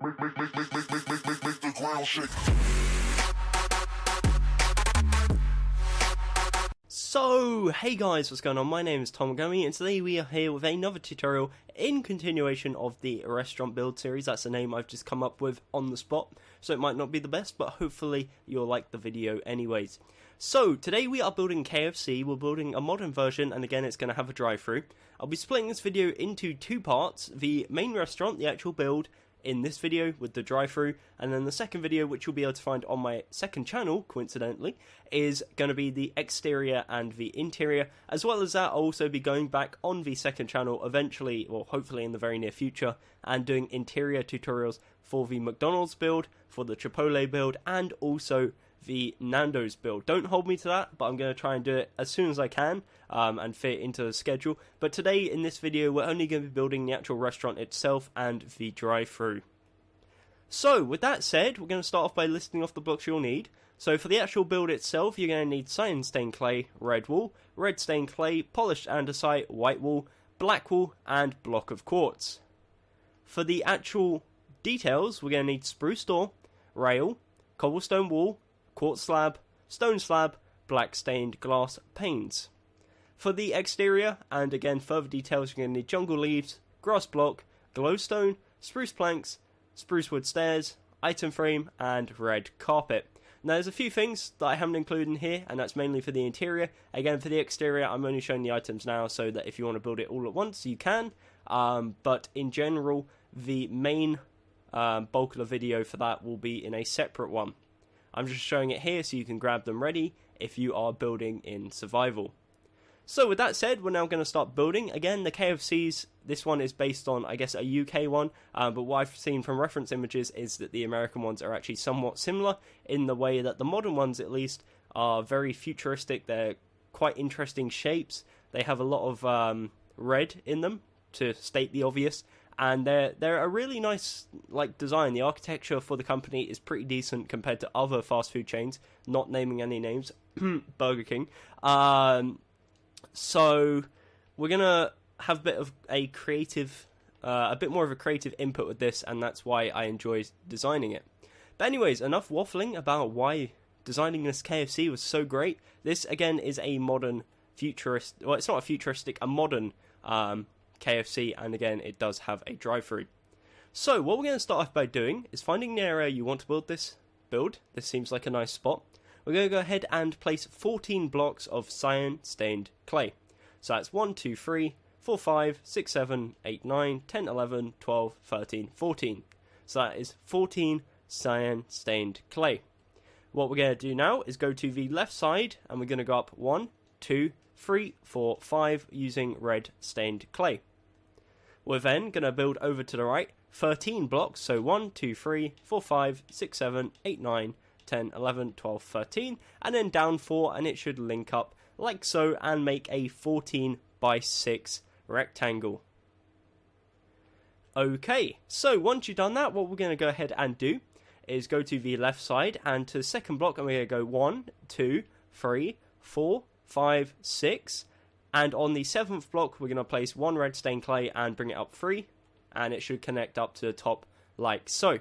Make the ground shake. So, hey guys, what's going on? My name is Gummy, and today we are here with another tutorial in continuation of the restaurant build series. That's a name I've just come up with on the spot, so it might not be the best, but hopefully you'll like the video anyways. So, today we are building KFC. We're building a modern version, and again it's going to have a drive-thru. I'll be splitting this video into two parts: the main restaurant, the actual build, in this video with the drive-thru, and then the second video, which you'll be able to find on my second channel, coincidentally, is going to be the exterior and the interior. As well as that, I'll also be going back on the second channel eventually, or hopefully in the very near future, and doing interior tutorials for the McDonald's build, for the Chipotle build, and also the Nando's build. Don't hold me to that, but I'm going to try and do it as soon as I can and fit into the schedule. But today in this video we're only going to be building the actual restaurant itself and the drive-thru. So with that said, we're going to start off by listing off the blocks you'll need. So for the actual build itself, you're going to need cyan stained clay, red wool, red stained clay, polished andesite, white wool, black wool, and block of quartz. For the actual details, we're going to need spruce door, rail, cobblestone wall, quartz slab, stone slab, black stained glass panes. For the exterior, and again further details, you're going to need jungle leaves, grass block, glowstone, spruce planks, spruce wood stairs, item frame, and red carpet. Now there's a few things that I haven't included in here, and that's mainly for the interior. Again, for the exterior, I'm only showing the items now so that if you want to build it all at once, you can. But in general, the main bulk of the video for that will be in a separate one. I'm just showing it here so you can grab them ready if you are building in survival. So with that said, we're now going to start building. Again, the KFCs, this one is based on, I guess, a UK one, but what I've seen from reference images is that the American ones are actually somewhat similar in the way that the modern ones, at least, are very futuristic. They're quite interesting shapes. They have a lot of red in them, to state the obvious. And they're a really nice design. The architecture for the company is pretty decent compared to other fast food chains, not naming any names, Burger King. So we're gonna have a bit of a creative, a bit more of a creative input with this, and that's why I enjoy designing it. But anyways, enough waffling about why designing this KFC was so great. This again is a modern futurist. Well, it's not a futuristic, a modern KFC, and again it does have a drive-thru. So what we're going to start off by doing is finding the area you want to build this build. This seems like a nice spot. We're going to go ahead and place 14 blocks of cyan stained clay. So that's 1, 2, 3, 4, 5, 6, 7, 8, 9, 10, 11, 12, 13, 14. So that is 14 cyan stained clay. What we're going to do now is go to the left side, and we're going to go up 1, 2, 3, 4, 5 using red stained clay. We're then going to build over to the right 13 blocks, so 1, 2, 3, 4, 5, 6, 7, 8, 9, 10, 11, 12, 13, and then down 4, and it should link up like so and make a 14 by 6 rectangle. Okay, so once you've done that, what we're going to go ahead and do is go to the left side and to the second block, and we're going to go 1, 2, 3, 4, 5, 6, and on the 7th block we're going to place 1 red stained clay and bring it up 3, and it should connect up to the top like so.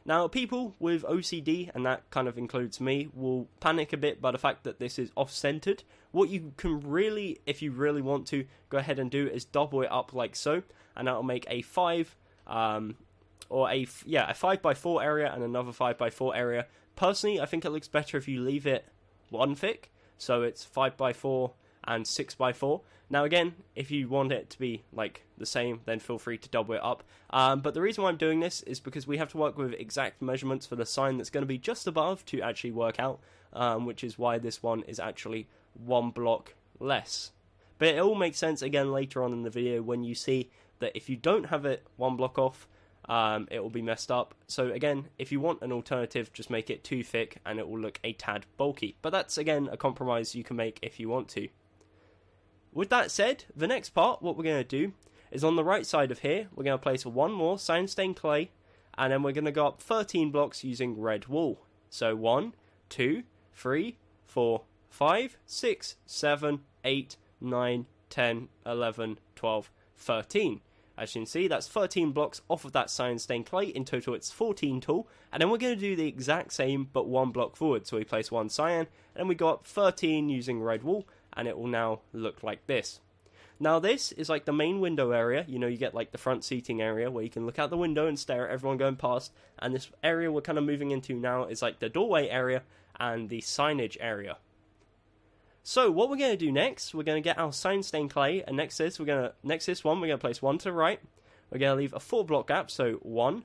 Now people with OCD, and that kind of includes me, will panic a bit by the fact that this is off-centered. What you can really, if you really want to, go ahead and do is double it up like so, and that'll make a 5 or a 5x4 area and another 5x4 area. Personally, I think it looks better if you leave it one thick. So it's 5x4 and 6x4. Now again, if you want it to be the same, then feel free to double it up. But the reason why I'm doing this is because we have to work with exact measurements for the sign that's going to be just above to actually work out, which is why this one is actually 1 block less. But it all makes sense again later on in the video when you see that if you don't have it 1 block off, it will be messed up. So again, if you want an alternative, just make it too thick and it will look a tad bulky. But that's again a compromise you can make if you want to. With that said, the next part, what we're going to do is on the right side of here, we're going to place 1 more cyan stained clay, and then we're going to go up 13 blocks using red wool. So 1, 2, 3, 4, 5, 6, 7, 8, 9, 10, 11, 12, 13. As you can see, that's 13 blocks off of that cyan stained clay. In total, it's 14 tall. And then we're going to do the exact same, but one block forward. So we place one cyan, and then we go up 13 using red wool, and it will now look like this. Now this is like the main window area. You know, you get like the front seating area where you can look out the window and stare at everyone going past. And this area we're kind of moving into now is like the doorway area and the signage area. So what we're going to do next, we're going to get our cyan stained clay, and next to this we're going to place one to the right. We're going to leave a 4 block gap, so 1,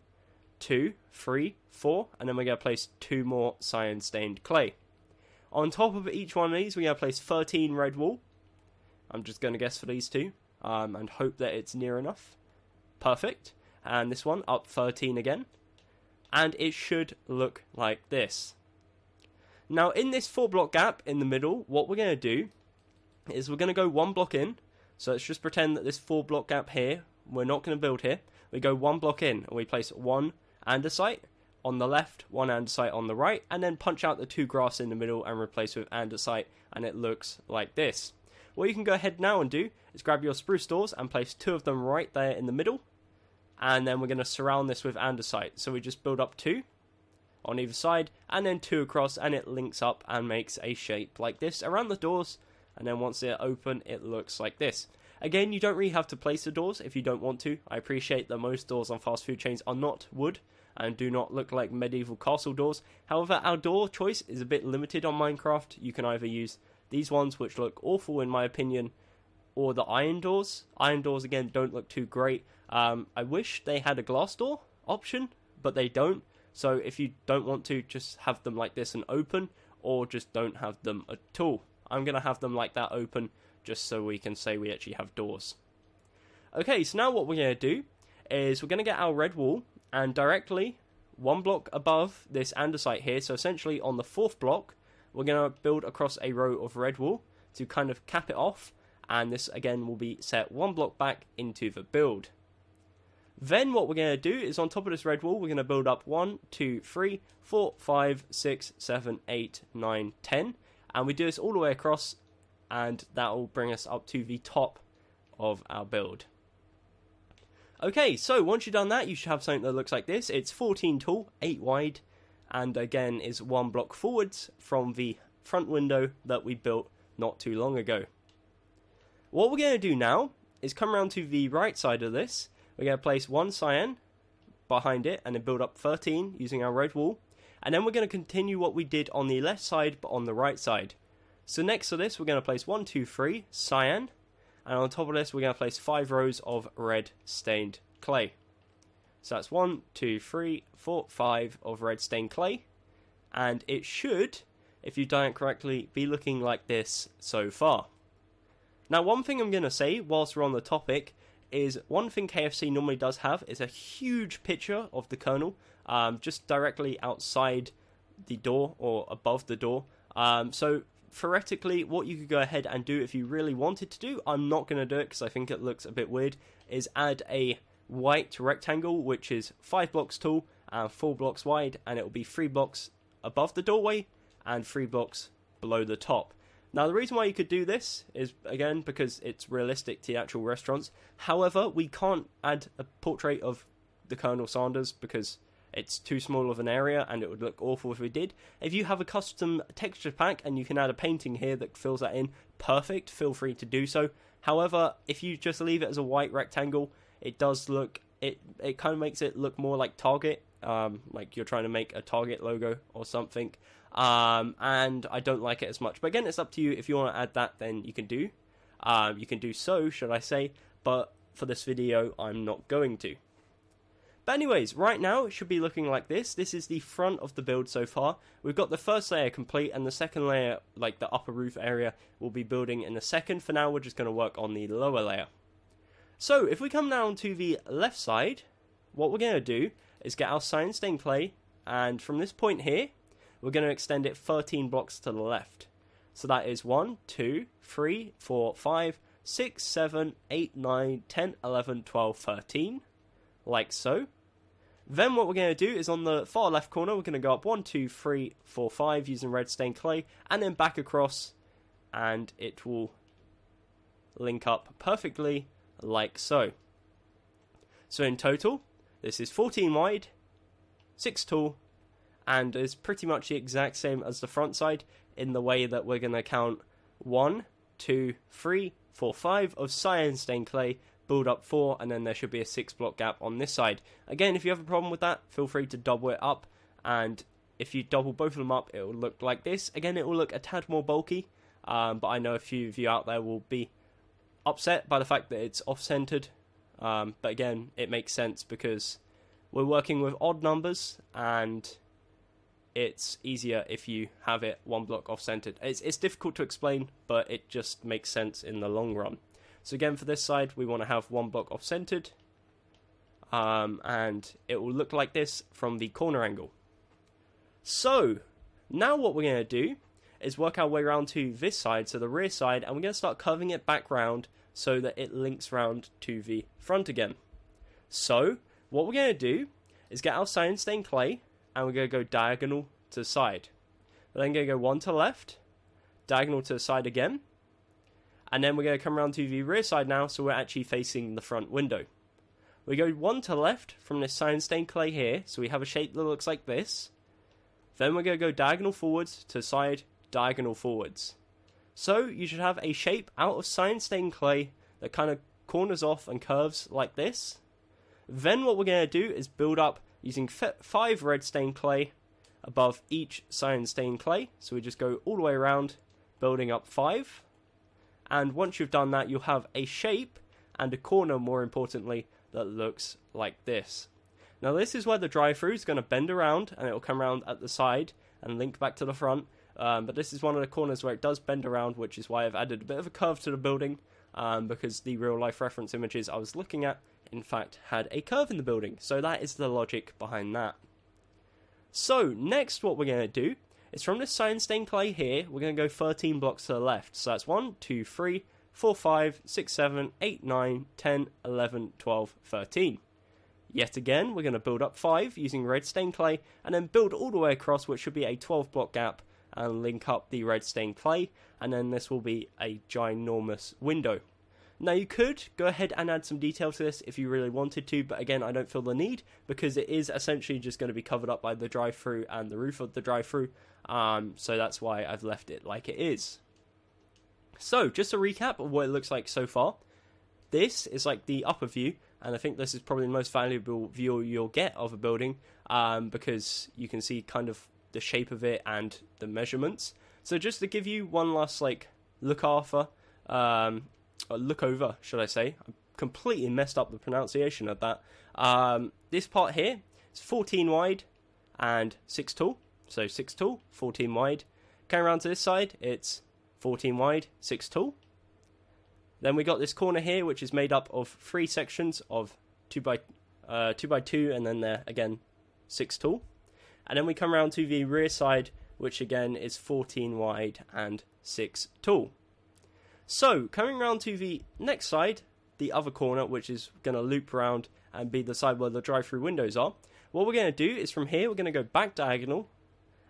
2, 3, 4, and then we're going to place 2 more cyan stained clay. On top of each one of these, we're going to place 13 red wool. I'm just going to guess for these two, and hope that it's near enough. Perfect. And this one, up 13 again. And it should look like this. Now, in this 4 block gap in the middle, what we're going to do is we're going to go 1 block in. So let's just pretend that this 4 block gap here, we're not going to build here. We go 1 block in, and we place 1 andesite on the left, 1 andesite on the right, and then punch out the 2 grass in the middle and replace with andesite, and it looks like this. What you can go ahead now and do is grab your spruce doors and place 2 of them right there in the middle, and then we're going to surround this with andesite. So we just build up 2 on either side, and then 2 across, and it links up and makes a shape like this around the doors, and then once they're open, it looks like this. Again, you don't really have to place the doors if you don't want to. I appreciate that most doors on fast food chains are not wood, and do not look like medieval castle doors. However, our door choice is a bit limited on Minecraft. You can either use these ones, which look awful in my opinion, or the iron doors. Iron doors, again, don't look too great. I wish they had a glass door option, but they don't. So if you don't want to, just have them like this and open, or just don't have them at all. I'm going to have them like that open, just so we can say we actually have doors. Okay, so now what we're going to do is we're going to get our red wool, and directly 1 block above this andesite here, so essentially on the 4th block, we're going to build across a row of red wool to kind of cap it off, and this again will be set 1 block back into the build. Then what we're going to do is on top of this red wool, we're going to build up 1, 2, 3, 4, 5, 6, 7, 8, 9, 10. And we do this all the way across, and that will bring us up to the top of our build. Okay, so once you've done that, you should have something that looks like this. It's 14 tall, 8 wide, and again is 1 block forwards from the front window that we built not too long ago. What we're going to do now is come around to the right side of this. We're going to place 1 cyan behind it and then build up 13 using our red wool. And then we're going to continue what we did on the left side but on the right side. So next to this we're going to place 1, 2, 3 cyan. And on top of this we're going to place 5 rows of red stained clay. So that's 1, 2, 3, 4, 5 of red stained clay. And it should, if you've done it correctly, be looking like this so far. Now one thing I'm going to say whilst we're on the topic is one thing KFC normally does have is a huge picture of the kernel just directly outside the door or above the door. So theoretically what you could go ahead and do if you really wanted to do, I'm not going to do it because I think it looks a bit weird, is add a white rectangle which is 5 blocks tall and 4 blocks wide, and it will be 3 blocks above the doorway and 3 blocks below the top. Now the reason why you could do this is again because it's realistic to the actual restaurants. However, we can't add a portrait of the Colonel Sanders because it's too small of an area and it would look awful if we did. If you have a custom texture pack and you can add a painting here that fills that in, perfect, feel free to do so. However, if you just leave it as a white rectangle, it does look, it kind of makes it look more like Target, like you're trying to make a Target logo or something. And I don't like it as much. But again, it's up to you. If you want to add that, then you can do. You can do so, should I say. But for this video, I'm not going to. But anyways, right now, it should be looking like this. This is the front of the build so far. We've got the first layer complete, and the second layer, like the upper roof area, we'll be building in a second. For now, we're just going to work on the lower layer. So, if we come down to the left side, what we're going to do is get our cyan stained clay, and from this point here, we're going to extend it 13 blocks to the left. So that is 1, 2, 3, 4, 5, 6, 7, 8, 9, 10, 11, 12, 13. Like so. Then what we're going to do is on the far left corner, we're going to go up 1, 2, 3, 4, 5 using red stained clay. And then back across. And it will link up perfectly like so. So in total, this is 14 wide, 6 tall, and is pretty much the exact same as the front side in the way that we're going to count 1, 2, 3, 4, 5 of cyan stained clay, build up 4, and then there should be a 6 block gap on this side. Again, if you have a problem with that, feel free to double it up, and if you double both of them up, it will look like this. Again, it will look a tad more bulky, but I know a few of you out there will be upset by the fact that it's off-centered, but again, it makes sense because we're working with odd numbers, and it's easier if you have it one block off-centered. It's difficult to explain, but it just makes sense in the long run. So again, for this side, we want to have one block off-centered, and it will look like this from the corner angle. So, now what we're going to do is work our way around to this side, so the rear side, and we're going to start curving it back round so that it links round to the front again. So, what we're going to do is get our cyan stained clay, and we're going to go diagonal to the side. We're then going to go one to the left, diagonal to the side again, and then we're going to come around to the rear side now, so we're actually facing the front window. We go one to the left from this cyan stained clay here, so we have a shape that looks like this. Then we're going to go diagonal forwards to the side, diagonal forwards. So you should have a shape out of cyan stained clay that kind of corners off and curves like this. Then what we're going to do is build up using 5 red stained clay above each cyan stained clay. So we just go all the way around, building up 5. And once you've done that, you'll have a shape and a corner, more importantly, that looks like this. Now this is where the drive-through is going to bend around, and it will come around at the side and link back to the front. But this is one of the corners where it does bend around, which is why I've added a bit of a curve to the building, because the real-life reference images I was looking at, in fact, had a curve in the building. So that is the logic behind that. So next what we're going to do is from this cyan stained clay here, we're going to go 13 blocks to the left. So that's 1, 2, 3, 4, 5, 6, 7, 8, 9, 10, 11, 12, 13. Yet again, we're going to build up 5 using red stained clay, and then build all the way across, which should be a 12 block gap, and link up the red stained clay, and then this will be a ginormous window. Now you could go ahead and add some detail to this if you really wanted to, but again, I don't feel the need, because it is essentially just going to be covered up by the drive-through and the roof of the drive-through, so that's why I've left it like it is. So, just a recap of what it looks like so far. This is like the upper view, and I think this is probably the most valuable view you'll get of a building, because you can see kind of the shape of it and the measurements. So just to give you one last look over, should I say. I completely messed up the pronunciation of that. This part here is 14 wide and 6 tall. So 6 tall, 14 wide. Coming around to this side, it's 14 wide, 6 tall. Then we got this corner here, which is made up of 3 sections of 2 by 2, and then there again 6 tall. And then we come around to the rear side, which again is 14 wide and 6 tall. So coming around to the next side, the other corner, which is going to loop around and be the side where the drive-through windows are. What we're going to do is from here, we're going to go back diagonal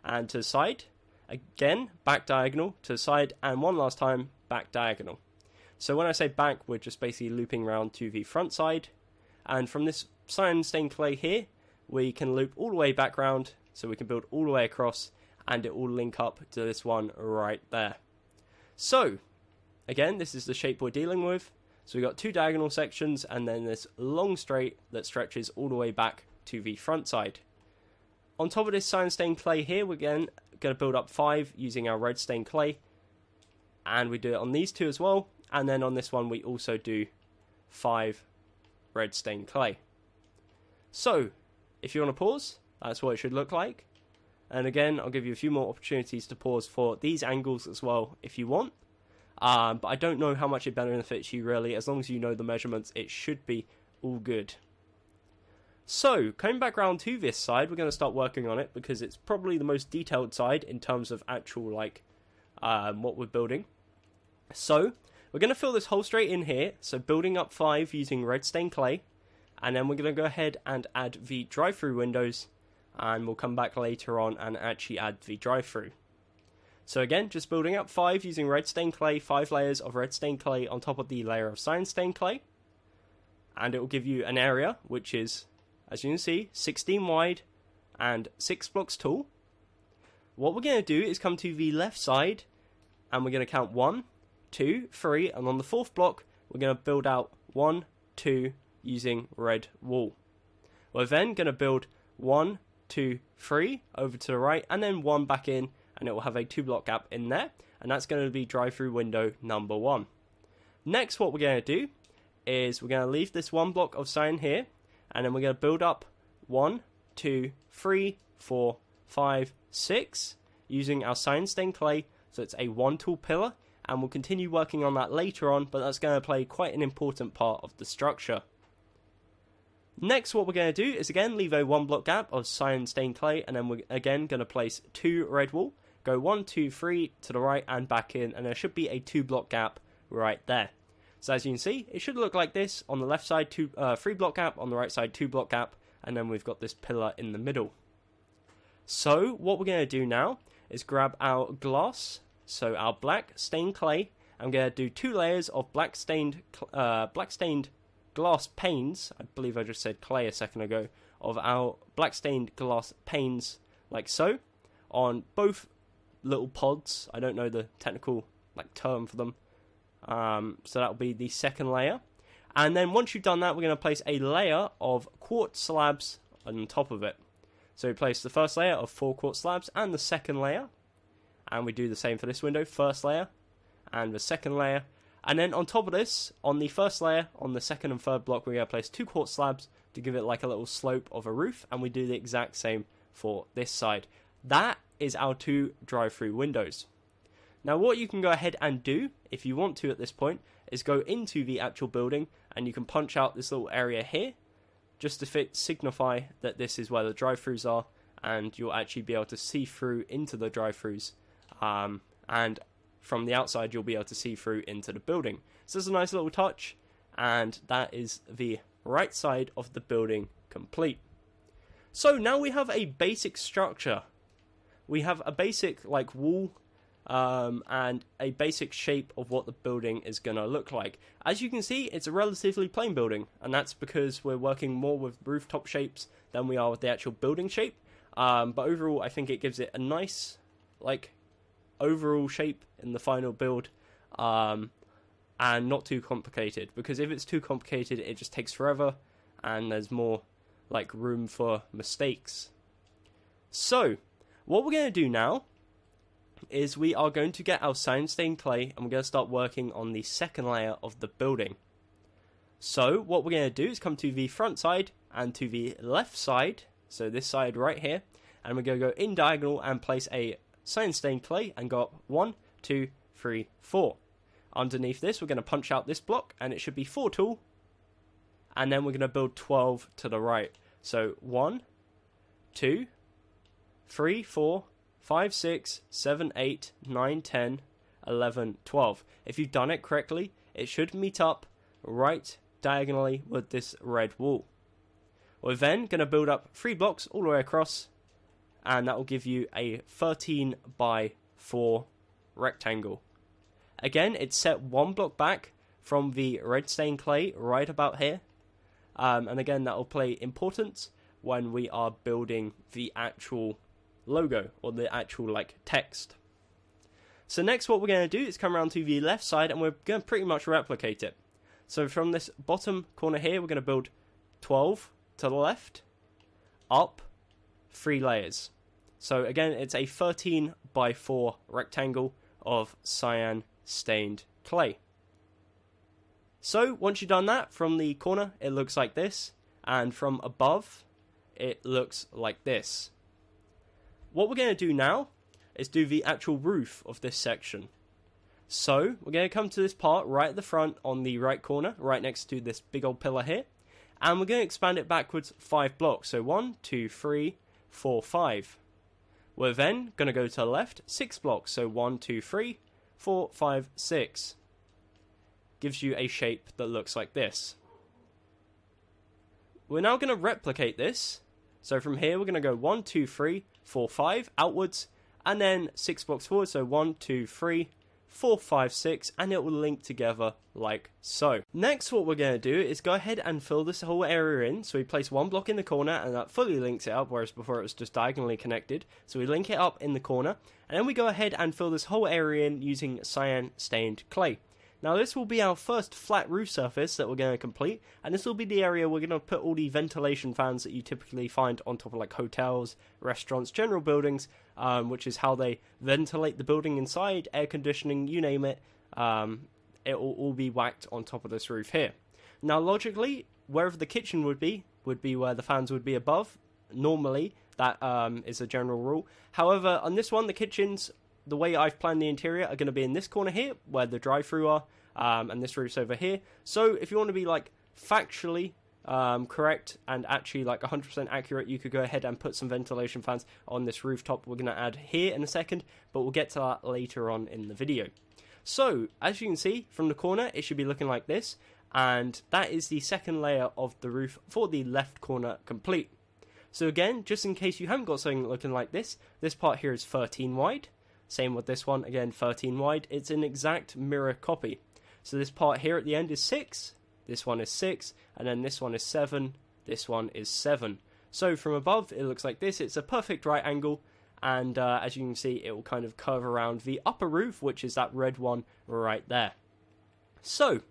and to the side. Again, back diagonal to the side, and one last time, back diagonal. So when I say back, we're just basically looping around to the front side. And from this cyan stained clay here, we can loop all the way back round, so we can build all the way across, and it will link up to this one right there. So, again, this is the shape we're dealing with. So we've got 2 diagonal sections, and then this long straight that stretches all the way back to the front side. On top of this cyan stained clay here, we're again going to build up 5 using our red stained clay. And we do it on these 2 as well. And then on this one, we also do 5 red stained clay. So, if you want to pause, that's what it should look like. And again, I'll give you a few more opportunities to pause for these angles as well if you want. But I don't know how much it benefits you really. As long as you know the measurements, it should be all good. So, coming back around to this side, we're going to start working on it because it's probably the most detailed side in terms of actual, what we're building. So, we're going to fill this hole straight in here. So, building up 5 using red stained clay. And then we're going to go ahead and add the drive-through windows. And we'll come back later on and actually add the drive-through. So again, just building up 5 using red stained clay, 5 layers of red stained clay on top of the layer of cyan stained clay. and it will give you an area which is, as you can see, 16 wide and 6 blocks tall. What we're going to do is come to the left side, and we're going to count 1, 2, 3, and on the 4th block we're going to build out 1, 2 using red wool. We're then going to build 1, 2, 3 over to the right, and then 1 back in, and it will have a 2 block gap in there, and that's going to be drive-through window number 1. Next, what we're going to do is we're going to leave this 1 block of sign here, and then we're going to build up 1, 2, 3, 4, 5, 6 using our sign stained clay, so it's a 1 tall pillar, and we'll continue working on that later on, but that's going to play quite an important part of the structure. Next, what we're going to do is again leave a 1 block gap of sign stained clay, and then we're again going to place 2 red wool, go 1, 2, 3 to the right and back in, and there should be a 2 block gap right there. So as you can see, it should look like this. On the left side, 3 block gap, on the right side 2 block gap, and then we've got this pillar in the middle. So what we're going to do now is grab our glass, so our black stained clay. I'm going to do 2 layers of black stained glass panes. I believe I just said clay a second ago. Of our black stained glass panes, like so, on both little pods. I don't know the technical term for them. So that'll be the 2nd layer. And then once you've done that, we're going to place a layer of quartz slabs on top of it. So we place the 1st layer of 4 quartz slabs and the 2nd layer. And we do the same for this window, 1st layer and the 2nd layer. And then on top of this, on the 1st layer, on the 2nd and 3rd block, we're going to place 2 quartz slabs to give it like a little slope of a roof. And we do the exact same for this side. That is our 2 drive-through windows. Now what you can go ahead and do, if you want to at this point, is go into the actual building and you can punch out this little area here, just to signify that this is where the drive-throughs are, and you'll actually be able to see through into the drive-throughs, and from the outside you'll be able to see through into the building. So it's a nice little touch, and that is the right side of the building complete. So now we have a basic structure. We have a basic wall, and a basic shape of what the building is going to look like. As you can see, it's a relatively plain building, and that's because we're working more with rooftop shapes than we are with the actual building shape. But overall, I think it gives it a nice, overall shape in the final build, and not too complicated, because if it's too complicated, it just takes forever, and there's more, room for mistakes. So, what we're going to do now is we are going to get our sign stained clay, and we're going to start working on the 2nd layer of the building. So what we're going to do is come to the front side and to the left side, so this side right here, and we're going to go in diagonal and place a sign stained clay and go up 1, 2, 3, 4. Underneath this, we're going to punch out this block, and it should be 4 tall, and then we're going to build 12 to the right. So 1, 2, 3, 4, 5, 6, 7, 8, 9, 10, 11, 12. If you've done it correctly, it should meet up right diagonally with this red wall. We're then going to build up 3 blocks all the way across, and that will give you a 13 by 4 rectangle. Again, it's set 1 block back from the red stained clay right about here. And again, that will play importance when we are building the actual logo, or the actual text. So next what we're going to do is come around to the left side, and we're going to pretty much replicate it. So from this bottom corner here, we're going to build 12 to the left, up 3 layers. So again, it's a 13 by 4 rectangle of cyan stained clay. So once you've done that, from the corner it looks like this, and from above it looks like this. What we're going to do now is do the actual roof of this section. So we're going to come to this part right at the front on the right corner, right next to this big old pillar here, and we're going to expand it backwards 5 blocks. So 1, 2, 3, 4, 5. We're then going to go to the left 6 blocks. So 1, 2, 3, 4, 5, 6. Gives you a shape that looks like this. We're now going to replicate this. So from here we're going to go 1, 2, 3, 4, 5 outwards, and then 6 blocks forward. So 1, 2, 3, 4, 5, 6, and it will link together like so. Next, what we're going to do is go ahead and fill this whole area in. So we place one block in the corner and that fully links it up, whereas before it was just diagonally connected. So we link it up in the corner, and then we go ahead and fill this whole area in using cyan stained clay. Now this will be our first flat roof surface that we're going to complete, and this will be the area we're going to put all the ventilation fans that you typically find on top of like hotels, restaurants, general buildings, which is how they ventilate the building inside, air conditioning, you name it. It will all be whacked on top of this roof here. Now logically, wherever the kitchen would be where the fans would be above. Normally, that is a general rule. However, on this one, the kitchens, the way I've planned the interior, are going to be in this corner here, where the drive-thru are, and this roof's over here. So if you want to be like factually correct and actually like 100% accurate, you could go ahead and put some ventilation fans on this rooftop we're going to add here in a second, but we'll get to that later on in the video. So as you can see from the corner, it should be looking like this, and that is the second layer of the roof for the left corner complete. So again, just in case you haven't got something looking like this part here is 13 wide. Same with this one, again 13 wide. It's an exact mirror copy. So this part here at the end is 6, this one is 6, and then this one is 7, this one is 7. So from above it looks like this. It's a perfect right angle, and as you can see, it will kind of curve around the upper roof, which is that red one right there. So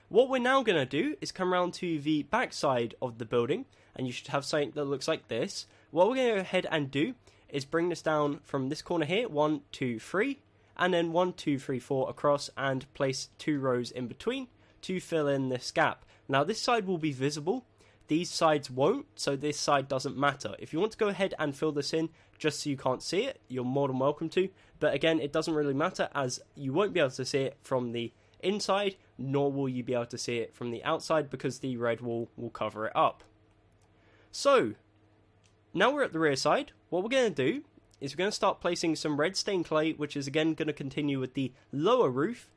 what we're now going to do is come around to the back side of the building, and you should have something that looks like this. What we're going to go ahead and do is bring this down from this corner here, 1, 2, 3, and then 1, 2, 3, 4 across, and place 2 rows in between to fill in this gap. Now this side will be visible, these sides won't, so this side doesn't matter. If you want to go ahead and fill this in just so you can't see it, you're more than welcome to, but again, it doesn't really matter, as you won't be able to see it from the inside, nor will you be able to see it from the outside, because the red wall will cover it up. So now we're at the rear side. What we're going to do is we're going to start placing some red stained clay, which is again going to continue with the lower roof,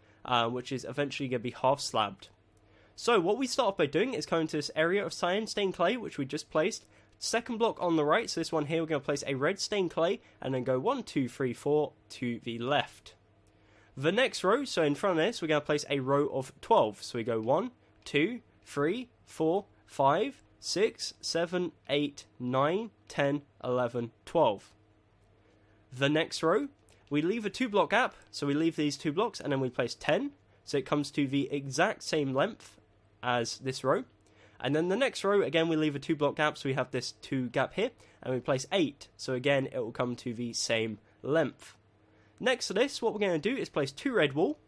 which is eventually going to be half slabbed. So what we start off by doing is coming to this area of cyan stained clay, which we just placed. Second block on the right, so this one here, we're going to place a red stained clay, and then go 1, 2, 3, 4 to the left. The next row, so in front of this, we're going to place a row of 12. So we go 1, 2, 3, 4, 5, 6, 7, 8, 9, 10, 11, 12. The next row, we leave a 2 block gap, so we leave these 2 blocks, and then we place 10, so it comes to the exact same length as this row. And then the next row, again, we leave a 2 block gap, so we have this 2 gap here, and we place 8, so again, it will come to the same length. Next to this, what we're going to do is place 2 red wool,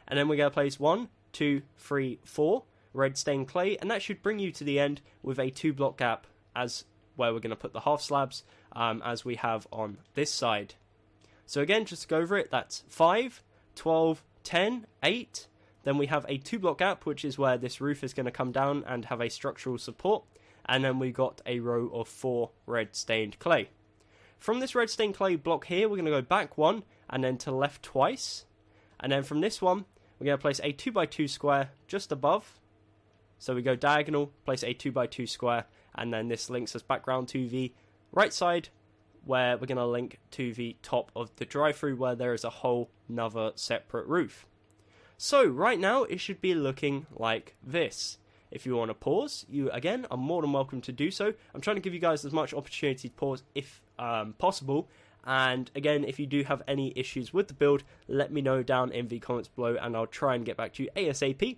and then we're going to place 1, 2, 3, 4 red stained clay, and that should bring you to the end with a 2 block gap as where we're going to put the half slabs, as we have on this side. So again, just to go over it, that's 5, 12, 10, 8, then we have a 2 block gap, which is where this roof is going to come down and have a structural support, and then we got a row of 4 red stained clay. From this red stained clay block here, we're going to go back 1, and then to the left twice, and then from this one, we're going to place a 2x2 square just above. So we go diagonal, place a 2x2 square, and then this links us back round to the right side, where we're going to link to the top of the drive-thru, where there is a whole nother separate roof. So right now, it should be looking like this. If you want to pause, you again are more than welcome to do so. I'm trying to give you guys as much opportunity to pause if possible. And again, if you do have any issues with the build, let me know down in the comments below, and I'll try and get back to you ASAP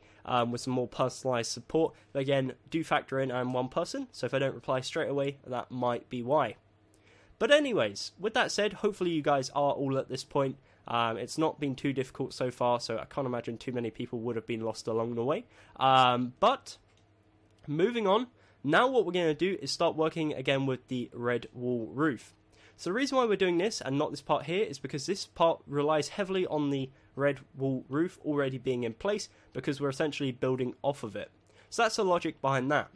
with some more personalized support. But again, do factor in I'm one person, so if I don't reply straight away, that might be why. But anyways, with that said, hopefully you guys are all at this point. It's not been too difficult so far, so I can't imagine too many people would have been lost along the way. But moving on, now what we're going to do is start working again with the red wall roof. So the reason why we're doing this and not this part here is because this part relies heavily on the red wall roof already being in place, because we're essentially building off of it. So that's the logic behind that.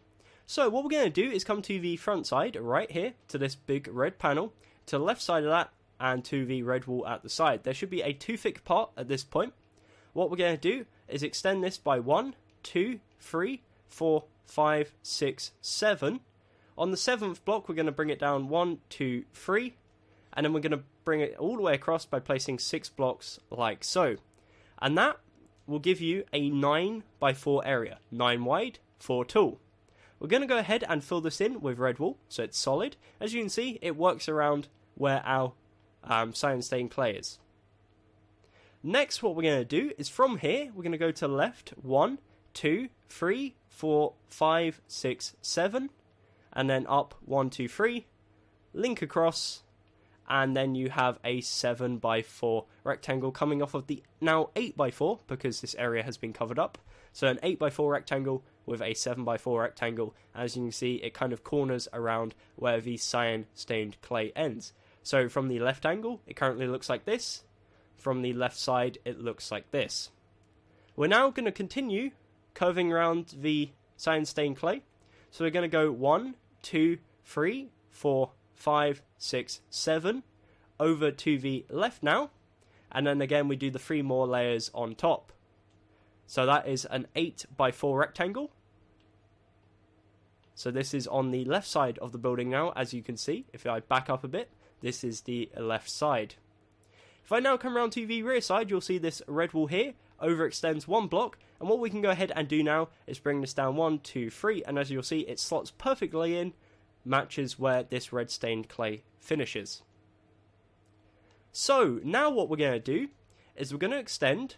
So what we're going to do is come to the front side right here, to this big red panel, to the left side of that, and to the red wall at the side. There should be a 2 thick part at this point. What we're going to do is extend this by 1, 2, 3, 4, 5, 6, 7. On the 7th block, we're going to bring it down 1, 2, 3, and then we're going to bring it all the way across by placing 6 blocks like so. And that will give you a 9 by 4 area. 9 wide, 4 tall. We're going to go ahead and fill this in with red wool, so it's solid. As you can see, it works around where our cyan stained clay is. Next, what we're going to do is from here, we're going to go to the left. 1, 2, 3, 4, 5, 6, 7. And then up 1, 2, 3. Link across. And then you have a 7 by 4 rectangle coming off of the now 8 by 4, because this area has been covered up. So an 8 by 4 rectangle with a 7 by 4 rectangle. As you can see, it kind of corners around where the cyan stained clay ends. So from the left angle, it currently looks like this. From the left side, it looks like this. We're now going to continue curving around the cyan stained clay. So we're going to go 1, 2, 3, 4, 5, 6, 7 over to the left now. And then again, we do the 3 more layers on top. So that is an 8 by 4 rectangle. So this is on the left side of the building now, as you can see. If I back up a bit, this is the left side. If I now come around to the rear side, you'll see this red wall here overextends 1 block. And what we can go ahead and do now is bring this down 1, 2, 3. And as you'll see, it slots perfectly in, matches where this red stained clay finishes. So now what we're going to do is we're going to extend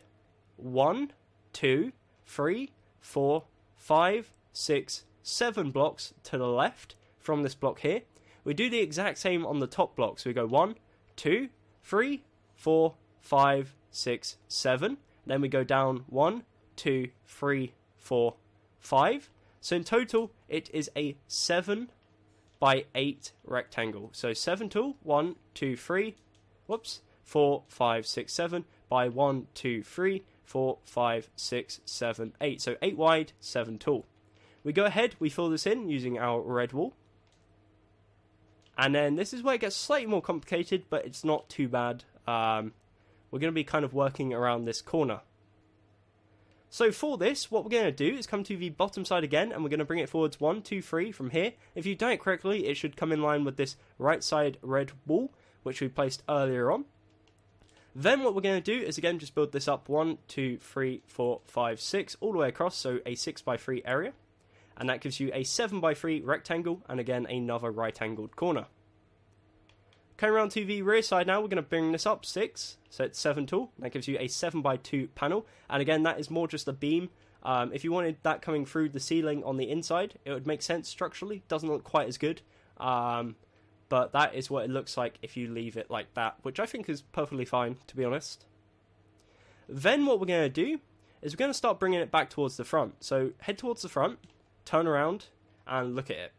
1, 2, 3, 4, 5, 6, 7 blocks to the left from this block here. We do the exact same on the top block. So we go 1, 2, 3, 4, 5, 6, 7. Then we go down 1, 2, 3, 4, 5. So in total, it is a 7 by 8 rectangle. So 7 tall, 1, 2, 3, 4, 5, 6, 7 by 1, 2, 3, 4, 5, 6, 7, 8. So 8 wide, 7 tall. We go ahead, we fill this in using our red wool. And then this is where it gets slightly more complicated, but it's not too bad. We're going to be kind of working around this corner. So for this, what we're going to do is come to the bottom side again, and we're going to bring it forwards 1, 2, 3 from here. If you've done it correctly, it should come in line with this right side red wool, which we placed earlier on. Then what we're going to do is again just build this up 1, 2, 3, 4, 5, 6 all the way across, so a 6 by 3 area. And that gives you a 7 by 3 rectangle, and again another right angled corner. Coming around to the rear side now, we're going to bring this up 6, so it's 7 tall. That gives you a 7 by 2 panel, and again that is more just a beam. If you wanted that coming through the ceiling on the inside, it would make sense structurally. Doesn't look quite as good, but that is what it looks like if you leave it like that, which I think is perfectly fine, to be honest. Then what we're going to do is we're going to start bringing it back towards the front. So head towards the front, turn around, and look at it.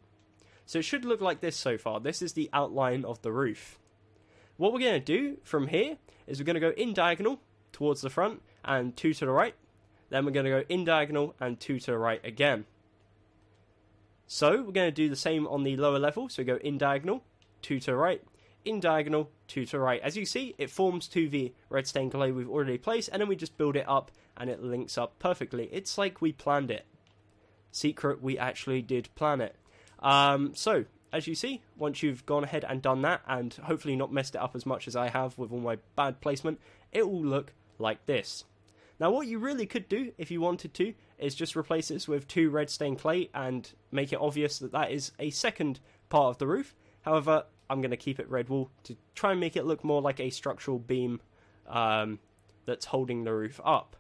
So it should look like this so far. This is the outline of the roof. What we're going to do from here is we're going to go in diagonal towards the front and 2 to the right. Then we're going to go in diagonal and 2 to the right again. So we're going to do the same on the lower level. So we go in diagonal, 2 to the right, in diagonal, 2 to the right. As you see, it forms to the red stained clay we've already placed, and then we just build it up and it links up perfectly. It's like we planned it. Secret, we actually did plan it. So, as you see, once you've gone ahead and done that, and hopefully not messed it up as much as I have with all my bad placement, it will look like this. Now, what you really could do, if you wanted to, is just replace this with 2 red stained clay and make it obvious that that is a second part of the roof. However, I'm going to keep it red wool to try and make it look more like a structural beam that's holding the roof up.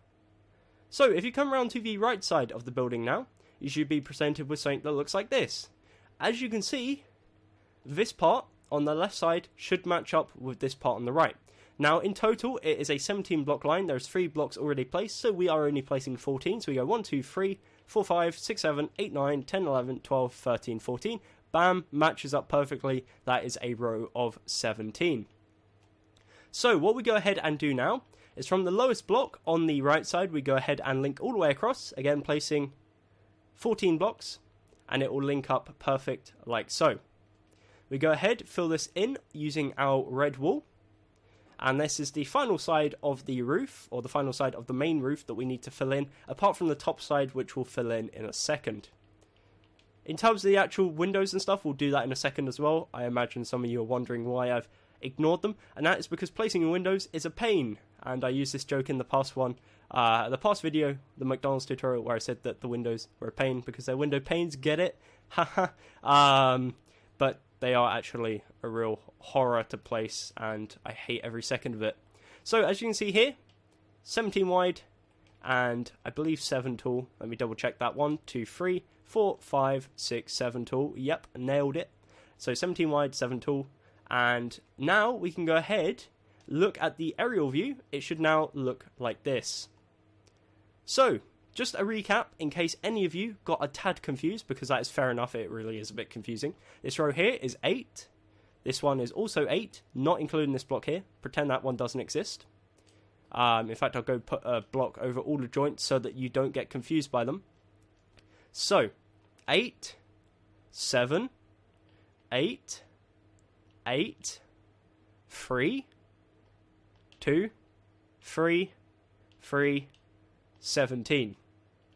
So, if you come around to the right side of the building now, you should be presented with something that looks like this. As you can see, this part on the left side should match up with this part on the right. Now, in total, it is a 17 block line. There's 3 blocks already placed, so we are only placing 14. So we go 1, 2, 3, 4, 5, 6, 7, 8, 9, 10, 11, 12, 13, 14. Bam, matches up perfectly. That is a row of 17. So what we go ahead and do now is from the lowest block on the right side, we go ahead and link all the way across, again placing 14 blocks, and it will link up perfect like so. We go ahead, fill this in using our red wool, and this is the final side of the roof, or the final side of the main roof that we need to fill in, apart from the top side, which we'll fill in a second. In terms of the actual windows and stuff, we'll do that in a second as well. I imagine some of you are wondering why I've ignored them, and that is because placing windows is a pain. And I used this joke in the past video, the McDonald's tutorial, where I said that the windows were a pain because they're window panes. Get it? Haha. But they are actually a real horror to place, and I hate every second of it. So as you can see here, 17 wide, and I believe 7 tall. Let me double check that. 1, 2, 3, 4, 5, 6, 7 tall. Yep, nailed it. So 17 wide, 7 tall. And now we can go ahead, look at the aerial view. It should now look like this. So, just a recap in case any of you got a tad confused, because that is fair enough, it really is a bit confusing. This row here is 8. This one is also 8, not including this block here. Pretend that one doesn't exist. In fact, I'll go put a block over all the joints so that you don't get confused by them. So, 8, 7, 8, 8, 3, 2, 3, 3, 17.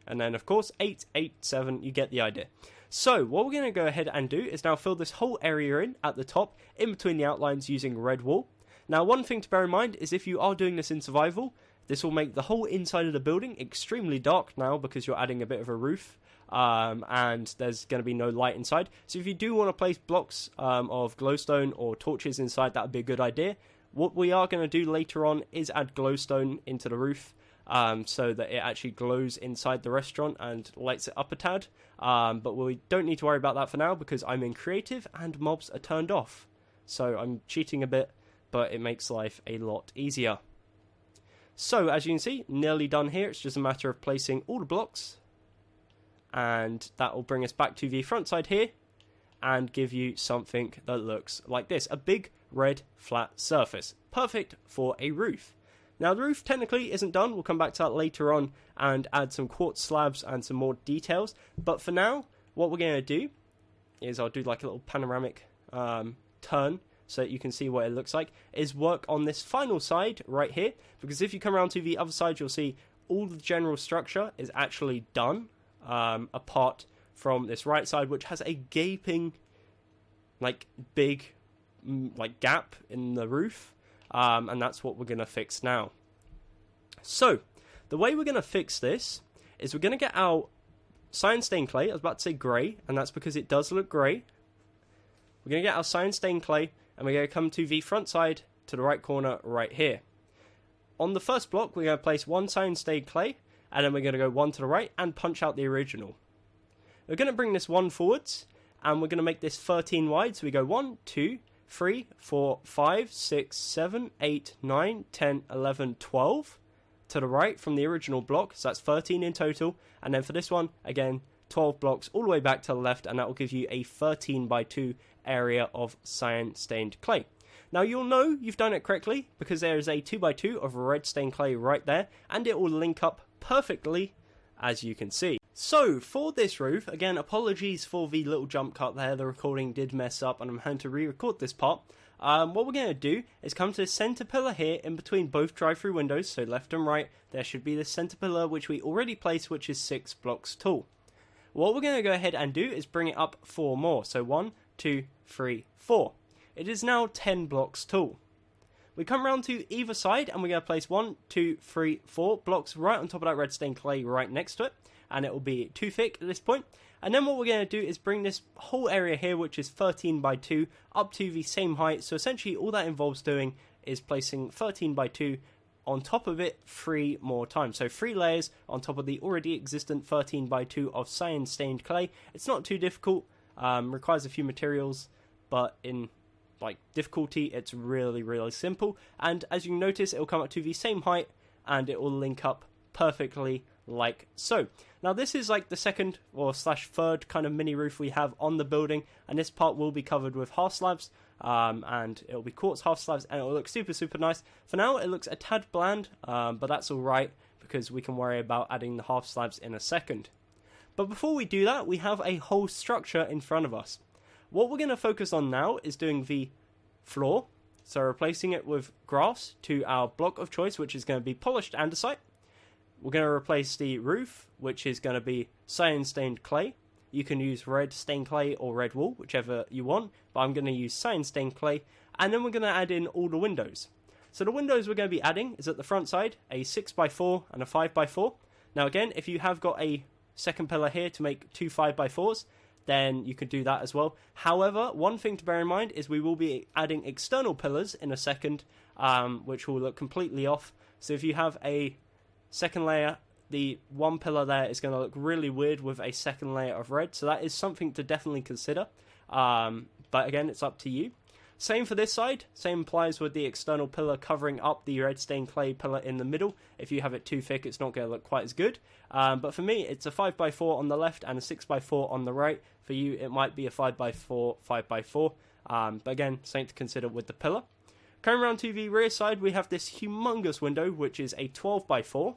And then, of course, 8, 8, 7, you get the idea. So, what we're going to go ahead and do is now fill this whole area in at the top, in between the outlines using red wool. Now, one thing to bear in mind is if you are doing this in survival, this will make the whole inside of the building extremely dark now because you're adding a bit of a roof, and there's going to be no light inside. So if you do want to place blocks of glowstone or torches inside, that would be a good idea. What we are going to do later on is add glowstone into the roof, so that it actually glows inside the restaurant and lights it up a tad. But we don't need to worry about that for now because I'm in creative and mobs are turned off. So I'm cheating a bit, but it makes life a lot easier. So as you can see, nearly done here. It's just a matter of placing all the blocks, and that will bring us back to the front side here and give you something that looks like this. A big red flat surface. Perfect for a roof. Now the roof technically isn't done. We'll come back to that later on and add some quartz slabs and some more details. But for now, what we're going to do is I'll do like a little panoramic turn so that you can see what it looks like, is work on this final side right here. Because if you come around to the other side, you'll see all the general structure is actually done, apart from this right side, which has a gaping, like, big, like, gap in the roof. And that's what we're going to fix now. So, the way we're going to fix this is we're going to get our cyan stained clay. I was about to say grey, and that's because it does look grey. We're going to get our cyan stained clay, and we're going to come to the front side to the right corner right here. On the first block, we're going to place one cyan stained clay, and then we're going to go one to the right and punch out the original. We're going to bring this one forwards, and we're going to make this 13 wide. So we go 1, 2, 3, 4, 5, 6, 7, 8, 9, 10, 11, 12 to the right from the original block. So that's 13 in total. And then for this one, again, 12 blocks all the way back to the left, and that will give you a 13 by 2 area of cyan stained clay. Now you'll know you've done it correctly because there is a 2x2 of red stained clay right there, and it will link up perfectly, as you can see. So for this roof, again, apologies for the little jump cut there. The recording did mess up and I'm having to re-record this part. What we're going to do is come to the center pillar here in between both drive-through windows, so left and right. There should be the center pillar which we already placed, which is 6 blocks tall. What we're going to go ahead and do is bring it up 4 more. So 1, 2, 3, 4. It is now 10 blocks tall. We come around to either side and we're going to place 1, 2, 3, 4 blocks right on top of that red stained clay right next to it. And it will be too thick at this point. And then what we're going to do is bring this whole area here, which is 13 by 2, up to the same height. So essentially all that involves doing is placing 13 by 2 on top of it 3 more times. So 3 layers on top of the already existent 13 by 2 of cyan stained clay. It's not too difficult, requires a few materials, but in like difficulty it's really simple. And as you notice, it will come up to the same height and it will link up perfectly like so. Now this is like the second or slash third kind of mini roof we have on the building, and this part will be covered with half slabs, and it'll be quartz half slabs, and it'll look super nice. For now it looks a tad bland, but that's alright because we can worry about adding the half slabs in a second. But before we do that, we have a whole structure in front of us. What we're going to focus on now is doing the floor, so replacing it with grass to our block of choice, which is going to be polished andesite. We're going to replace the roof, which is going to be cyan stained clay. you can use red stained clay or red wool, whichever you want, but I'm going to use cyan stained clay, and then we're going to add in all the windows. So the windows we're going to be adding is at the front side, a 6x4 and a 5x4. Now again, if you have got a second pillar here to make two 5x4s, then you could do that as well. However, one thing to bear in mind is we will be adding external pillars in a second, which will look completely off. So if you have a second layer, the one pillar there is going to look really weird with a second layer of red. So that is something to definitely consider. But again, it's up to you. Same for this side. Same applies with the external pillar covering up the red stained clay pillar in the middle. If you have it too thick, it's not going to look quite as good. But for me, it's a 5x4 on the left and a 6x4 on the right. For you, it might be a 5x4, 5x4. But again, something to consider with the pillar. Coming around to the rear side, we have this humongous window, which is a 12x4.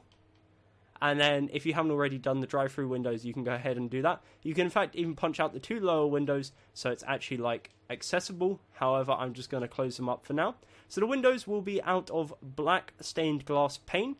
And then if you haven't already done the drive-through windows, you can go ahead and do that. You can in fact even punch out the two lower windows so it's actually like accessible. However, I'm just going to close them up for now. So the windows will be out of black stained glass pane.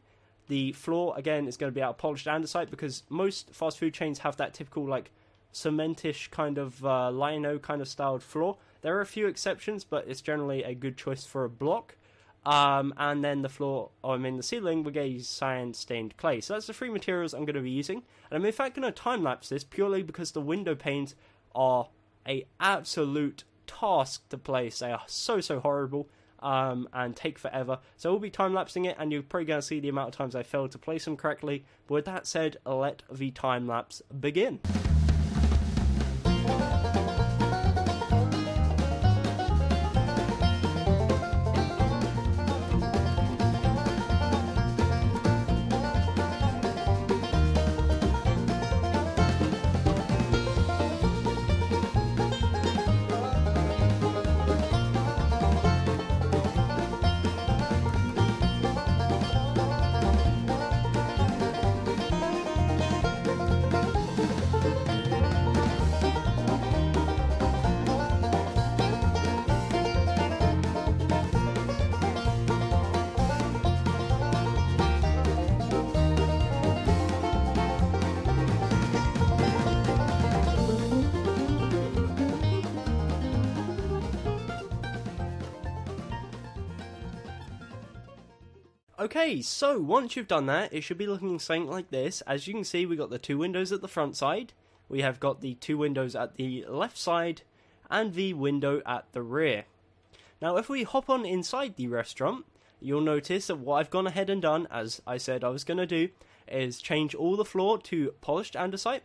The floor again is going to be out of polished andesite because most fast food chains have that typical like cementish kind of lino kind of styled floor. There are a few exceptions, but it's generally a good choice for a block. And then the the ceiling, we're going to use cyan stained clay. So that's the three materials I'm going to be using. And I'm in fact going to time lapse this purely because the window panes are a absolute task to place. They are so horrible and take forever. So we'll be time lapsing it, and you're probably going to see the amount of times I failed to place them correctly. But with that said, let the time lapse begin. Okay, so once you've done that, it should be looking something like this. As you can see, we got the two windows at the front side, we have got the two windows at the left side, and the window at the rear. Now, if we hop on inside the restaurant, you'll notice that what I've gone ahead and done, as I said I was going to do, is change all the floor to polished andesite,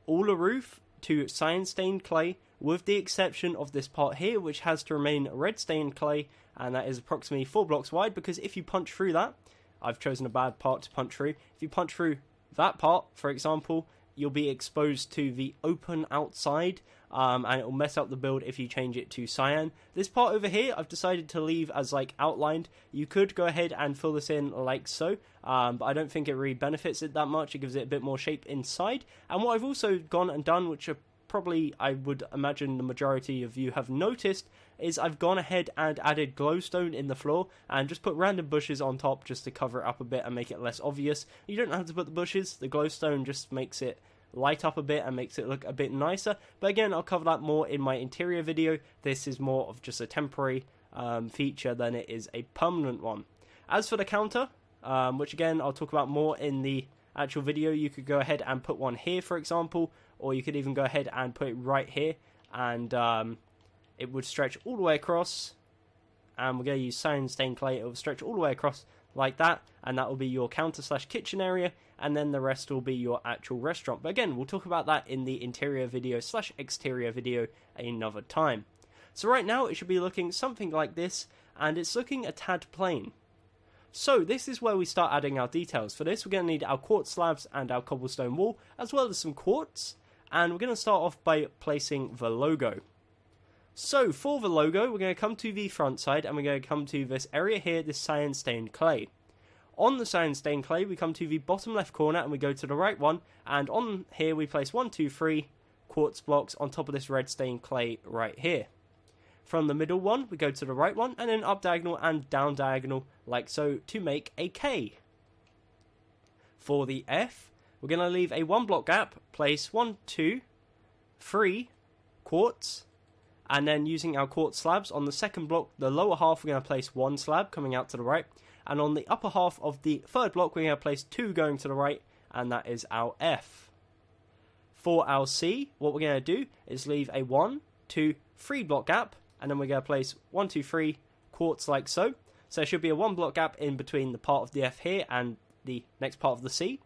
all the roof to cyan stained clay, with the exception of this part here, which has to remain red stained clay, and that is approximately 4 blocks wide, because if you punch through that, I've chosen a bad part to punch through, if you punch through that part, for example, you'll be exposed to the open outside, and it will mess up the build if you change it to cyan. This part over here, I've decided to leave as like outlined. You could go ahead and fill this in like so, but I don't think it really benefits it that much. It gives it a bit more shape inside. And what I've also gone and done, which are probably, I would imagine the majority of you have noticed, is I've gone ahead and added glowstone in the floor and just put random bushes on top just to cover it up a bit and make it less obvious. You don't have to put the bushes, the glowstone just makes it light up a bit and makes it look a bit nicer. But again, I'll cover that more in my interior video. This is more of just a temporary feature than it is a permanent one. As for the counter, which again I'll talk about more in the actual video, you could go ahead and put one here, for example, or you could even go ahead and put it right here, and it would stretch all the way across, and we're going to use cyan stained clay. It will stretch all the way across like that, and that will be your counter slash kitchen area, and then the rest will be your actual restaurant. But again, we'll talk about that in the interior video slash exterior video another time. So right now it should be looking something like this, and it's looking a tad plain. So this is where we start adding our details. For this, we're going to need our quartz slabs and our cobblestone wall, as well as some quartz, and we're going to start off by placing the logo. So for the logo, we're going to come to the front side, and we're going to come to this area here, this cyan stained clay. On the cyan stained clay, we come to the bottom left corner, and we go to the right one, and on here we place 1, 2, 3 quartz blocks on top of this red stained clay right here. From the middle one, we go to the right one, and then up diagonal and down diagonal, like so, to make a K. For the F, we're going to leave a 1 block gap, place 1, 2, 3 quartz, and then using our quartz slabs on the second block, the lower half, we're going to place 1 slab coming out to the right, and on the upper half of the third block, we're going to place 2 going to the right, and that is our F. For our C, what we're going to do is leave a 1, 2, 3 block gap, and then we're going to place 1, 2, 3 quartz like so. So there should be a 1 block gap in between the part of the F here and the next part of the C.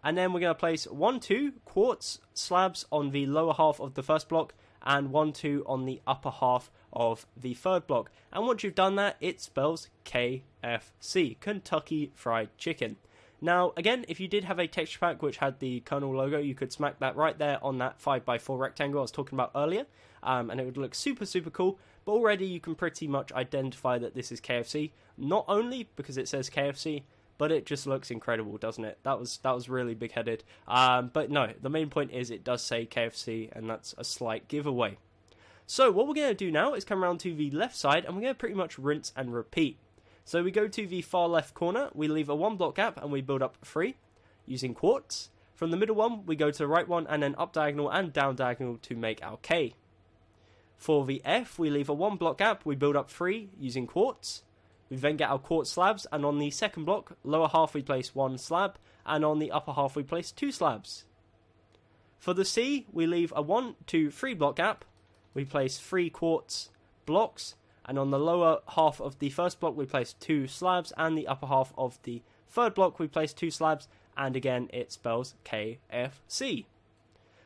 And then we're going to place 1, 2 quartz slabs on the lower half of the first block and 1, 2 on the upper half of the third block. And once you've done that, it spells KFC, Kentucky Fried Chicken. Now, again, if you did have a texture pack which had the Colonel logo, you could smack that right there on that 5x4 rectangle I was talking about earlier, and it would look super, super cool. But already you can pretty much identify that this is KFC, not only because it says KFC, but it just looks incredible, doesn't it? That was really big-headed. But no, the main point is it does say KFC, and that's a slight giveaway. So what we're going to do now is come around to the left side, and we're going to pretty much rinse and repeat. So we go to the far left corner, we leave a 1 block gap, and we build up 3 using quartz. From the middle one, we go to the right one, and then up diagonal and down diagonal to make our K. For the F, we leave a 1 block gap, we build up 3 using quartz. We then get our quartz slabs, and on the second block, lower half we place 1 slab, and on the upper half we place 2 slabs. For the C, we leave a 1, 2, 3 block gap, we place 3 quartz blocks, and on the lower half of the first block we place 2 slabs, and the upper half of the third block we place 2 slabs, and again it spells KFC.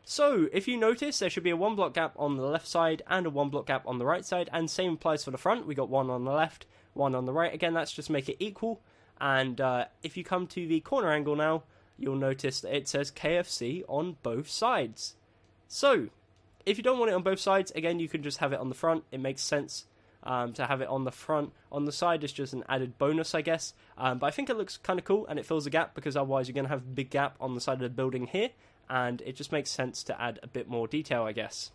So, if you notice, there should be a 1 block gap on the left side and a 1 block gap on the right side, and same applies for the front. We got 1 on the left, 1 on the right. Again, that's just make it equal, and if you come to the corner angle now, you'll notice that it says KFC on both sides. So, if you don't want it on both sides, again, you can just have it on the front. It makes sense to have it on the front. On the side, it's just an added bonus, I guess, but I think it looks kind of cool, and it fills a gap, because otherwise you're going to have a big gap on the side of the building here, and it just makes sense to add a bit more detail, I guess.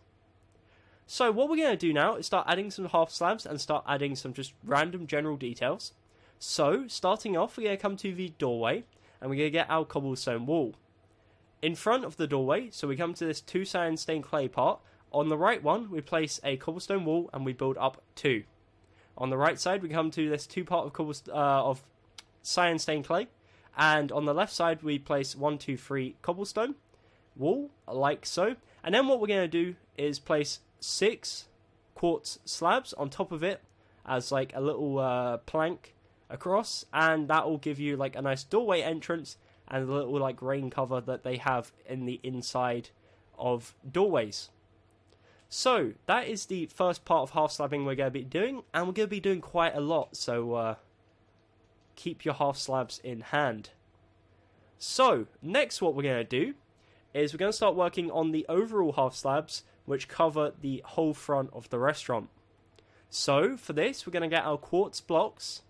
So what we're going to do now is start adding some half slabs and start adding some just random general details. So, starting off, we're going to come to the doorway, and we're going to get our cobblestone wall. In front of the doorway, so we come to this 2 cyan stained clay part. On the right one, we place a cobblestone wall, and we build up 2. On the right side, we come to this 2 part of cyan stained clay, and on the left side, we place 1, 2, 3 cobblestone wall, like so. And then what we're going to do is place 6 quartz slabs on top of it as like a little plank across, and that will give you like a nice doorway entrance and a little like rain cover that they have in the inside of doorways. So that is the first part of half slabbing we're going to be doing, and we're going to be doing quite a lot, so keep your half slabs in hand. So next what we're going to do is we're going to start working on the overall half slabs which cover the whole front of the restaurant. So for this, we're going to get our quartz blocks,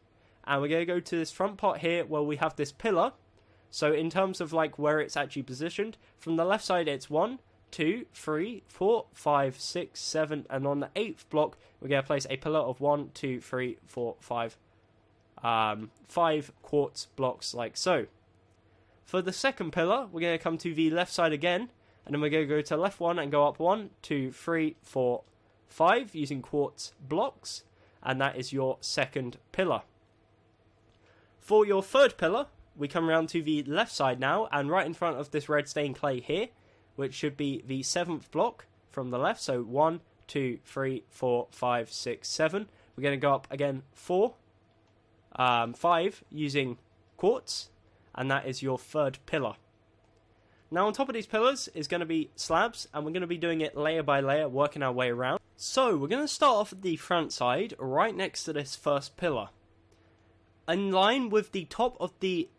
and we're going to go to this front part here where we have this pillar. So in terms of like where it's actually positioned, from the left side it's 1, 2, 3, 4, 5, 6, 7, and on the 8th block we're going to place a pillar of 1, 2, 3, 4, 5, 5 quartz blocks like so. For the second pillar, we're going to come to the left side again, and then we're going to go to left 1 and go up 1, 2, 3, 4, 5 using quartz blocks, and that is your second pillar. For your third pillar, we come around to the left side now, and right in front of this red stained clay here, which should be the 7th block from the left, so 1, 2, 3, 4, 5, 6, 7. We're going to go up again 5 using quartz, and that is your third pillar. Now on top of these pillars is going to be slabs, and we're going to be doing it layer by layer, working our way around. So we're going to start off at the front side, right next to this first pillar. In line with the top of the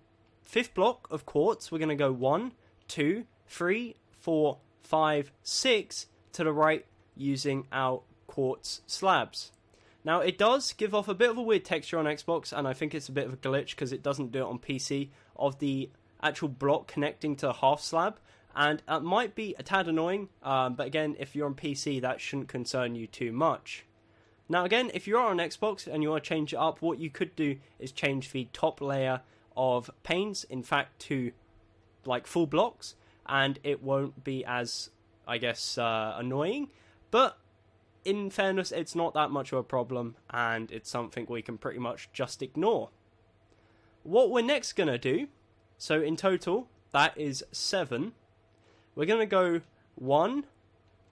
5th block of quartz, we're going to go 1, 2, 3, 4, 5, 6 to the right using our quartz slabs. Now it does give off a bit of a weird texture on Xbox, and I think it's a bit of a glitch because it doesn't do it on PC, of the actual block connecting to the half slab, and it might be a tad annoying, but again, if you're on PC, that shouldn't concern you too much. Now again, if you are on Xbox and you want to change it up, what you could do is change the top layer of panes, in fact, to like full blocks, and it won't be as I guess, annoying. But in fairness, it's not that much of a problem, and it's something we can pretty much just ignore. What we're next going to do, so in total, that is 7. We're going to go 1,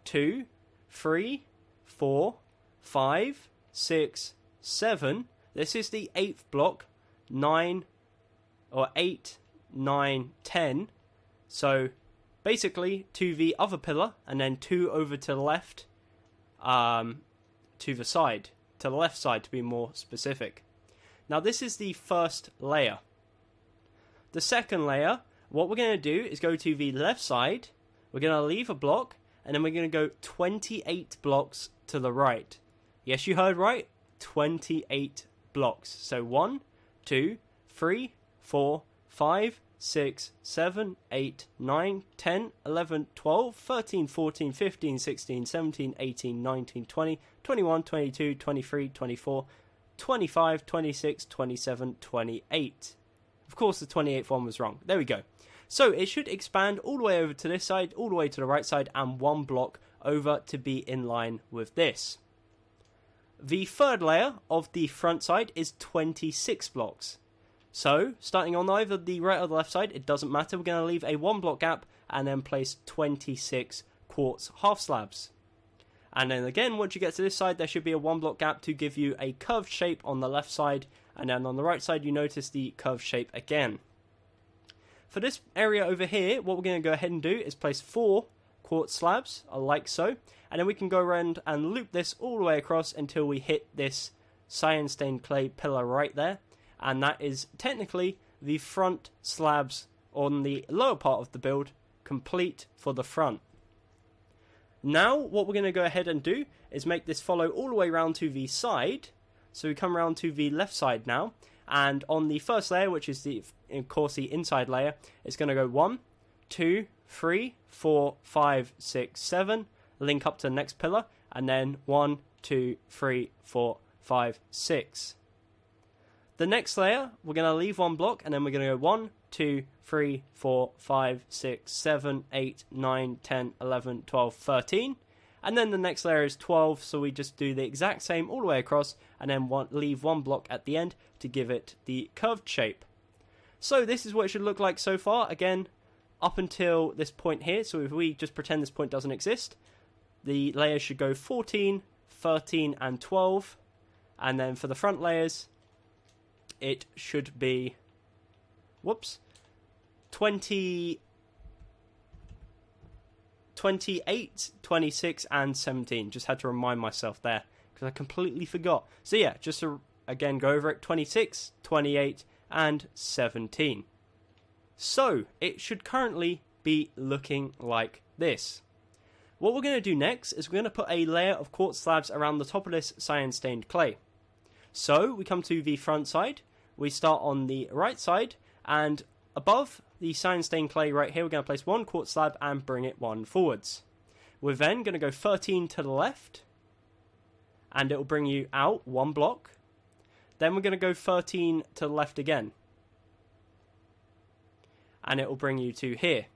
2, 3, 4, 5, 6, 7. This is the 8th block. 9, or 8, 9, 10. So basically to the other pillar, and then 2 over to the left, to the side, to the left side to be more specific. Now this is the first layer. The second layer, what we're going to do is go to the left side, we're going to leave a block, and then we're going to go 28 blocks to the right. Yes, you heard right, 28 blocks. So 1, 2, 3, 4, 5, 6, 7, 8, 9, 10, 11, 12, 13, 14, 15, 16, 17, 18, 19, 20, 21, 22, 23, 24, 25, 26, 27, 28. Of course, the 28th one was wrong. There we go. So it should expand all the way over to this side, all the way to the right side, and 1 block over to be in line with this. The third layer of the front side is 26 blocks. So, starting on either the right or the left side, it doesn't matter. We're going to leave a 1 block gap and then place 26 quartz half slabs. And then again, once you get to this side, there should be a 1 block gap to give you a curved shape on the left side. And then on the right side, you notice the curved shape again. For this area over here, what we're going to go ahead and do is place 4 quartz slabs, like so. And then we can go around and loop this all the way across until we hit this cyan stained clay pillar right there. And that is technically the front slabs on the lower part of the build complete for the front. Now what we're going to go ahead and do is make this follow all the way around to the side. So we come around to the left side now, and on the first layer, which is of course the inside layer, it's going to go 1, 2, 3, 4, 5, 6, 7, link up to the next pillar, and then 1, 2, 3, 4, 5, 6. The next layer, we're going to leave 1 block, and then we're going to go 1, 2, 3, 4, 5, 6, 7, 8, 9, 10, 11, 12, 13. And then the next layer is 12, so we just do the exact same all the way across, and then leave 1 block at the end to give it the curved shape. So this is what it should look like so far, again, up until this point here. So if we just pretend this point doesn't exist, the layers should go 14, 13, and 12. And then for the front layers, it should be, 28, 26, and 17. Just had to remind myself there, because I completely forgot. So yeah, just to, again, go over it, 26, 28, and 17. So, it should currently be looking like this. What we're going to do next is we're going to put a layer of quartz slabs around the top of this cyan stained clay. So, we come to the front side, we start on the right side, and above the cyan stained clay right here, we're going to place 1 quartz slab and bring it 1 forwards. We're then going to go 13 to the left, and it will bring you out 1 block. Then we're going to go 13 to the left again, and it will bring you to here.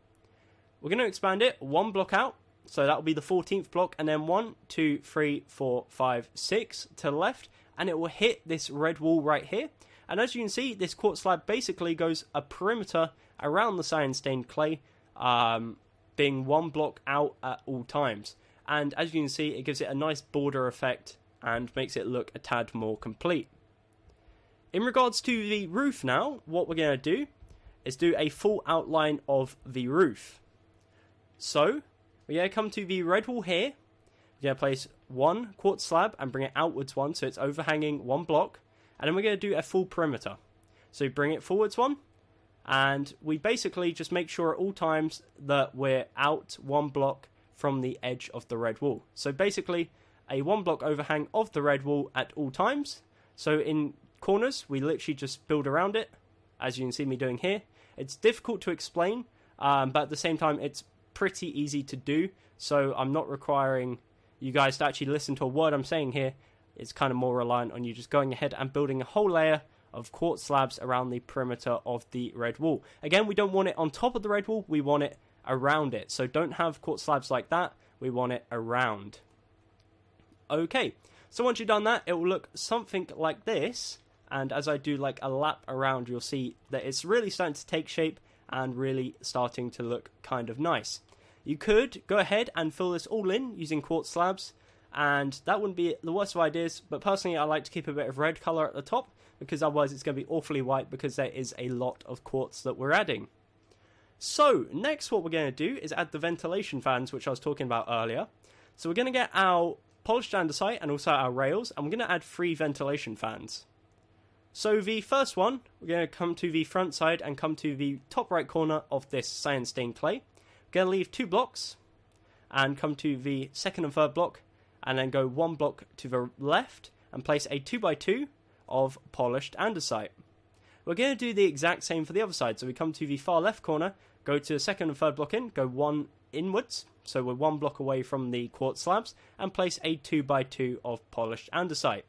We're going to expand it 1 block out, so that will be the 14th block, and then 1, 2, 3, 4, 5, 6 to the left, and it will hit this red wall right here. And as you can see, this quartz slab basically goes a perimeter around the cyan stained clay, being 1 block out at all times. And as you can see, it gives it a nice border effect and makes it look a tad more complete. In regards to the roof now, what we're going to do is do a full outline of the roof. So, we're going to come to the red wall here. We're going to place 1 quartz slab and bring it outwards 1, so it's overhanging 1 block. And then we're going to do a full perimeter. So bring it forwards 1, and we basically just make sure at all times that we're out 1 block from the edge of the red wall. So basically a 1 block overhang of the red wall at all times. So in corners, we literally just build around it, as you can see me doing here. It's difficult to explain, but at the same time, it's pretty easy to do. So I'm not requiring you guys to actually listen to a word I'm saying here. It's kind of more reliant on you just going ahead and building a whole layer of quartz slabs around the perimeter of the red wall. Again, we don't want it on top of the red wall, we want it around it. So don't have quartz slabs like that. We want it around. Okay, so once you've done that, it will look something like this. And as I do like a lap around, you'll see that it's really starting to take shape and really starting to look kind of nice. You could go ahead and fill this all in using quartz slabs, and that wouldn't be the worst of ideas, but personally I like to keep a bit of red colour at the top, because otherwise it's going to be awfully white because there is a lot of quartz that we're adding. So next what we're going to do is add the ventilation fans, which I was talking about earlier. So we're going to get our polished andesite and also our rails, and we're going to add 3 ventilation fans. So the first one, we're going to come to the front side and come to the top right corner of this cyan stained clay. We're going to leave 2 blocks and come to the second and third block, and then go 1 block to the left and place a 2x2 of polished andesite. We're going to do the exact same for the other side. So we come to the far left corner, go to the second and third block in, go 1 inwards, so we're 1 block away from the quartz slabs, and place a 2x2 of polished andesite.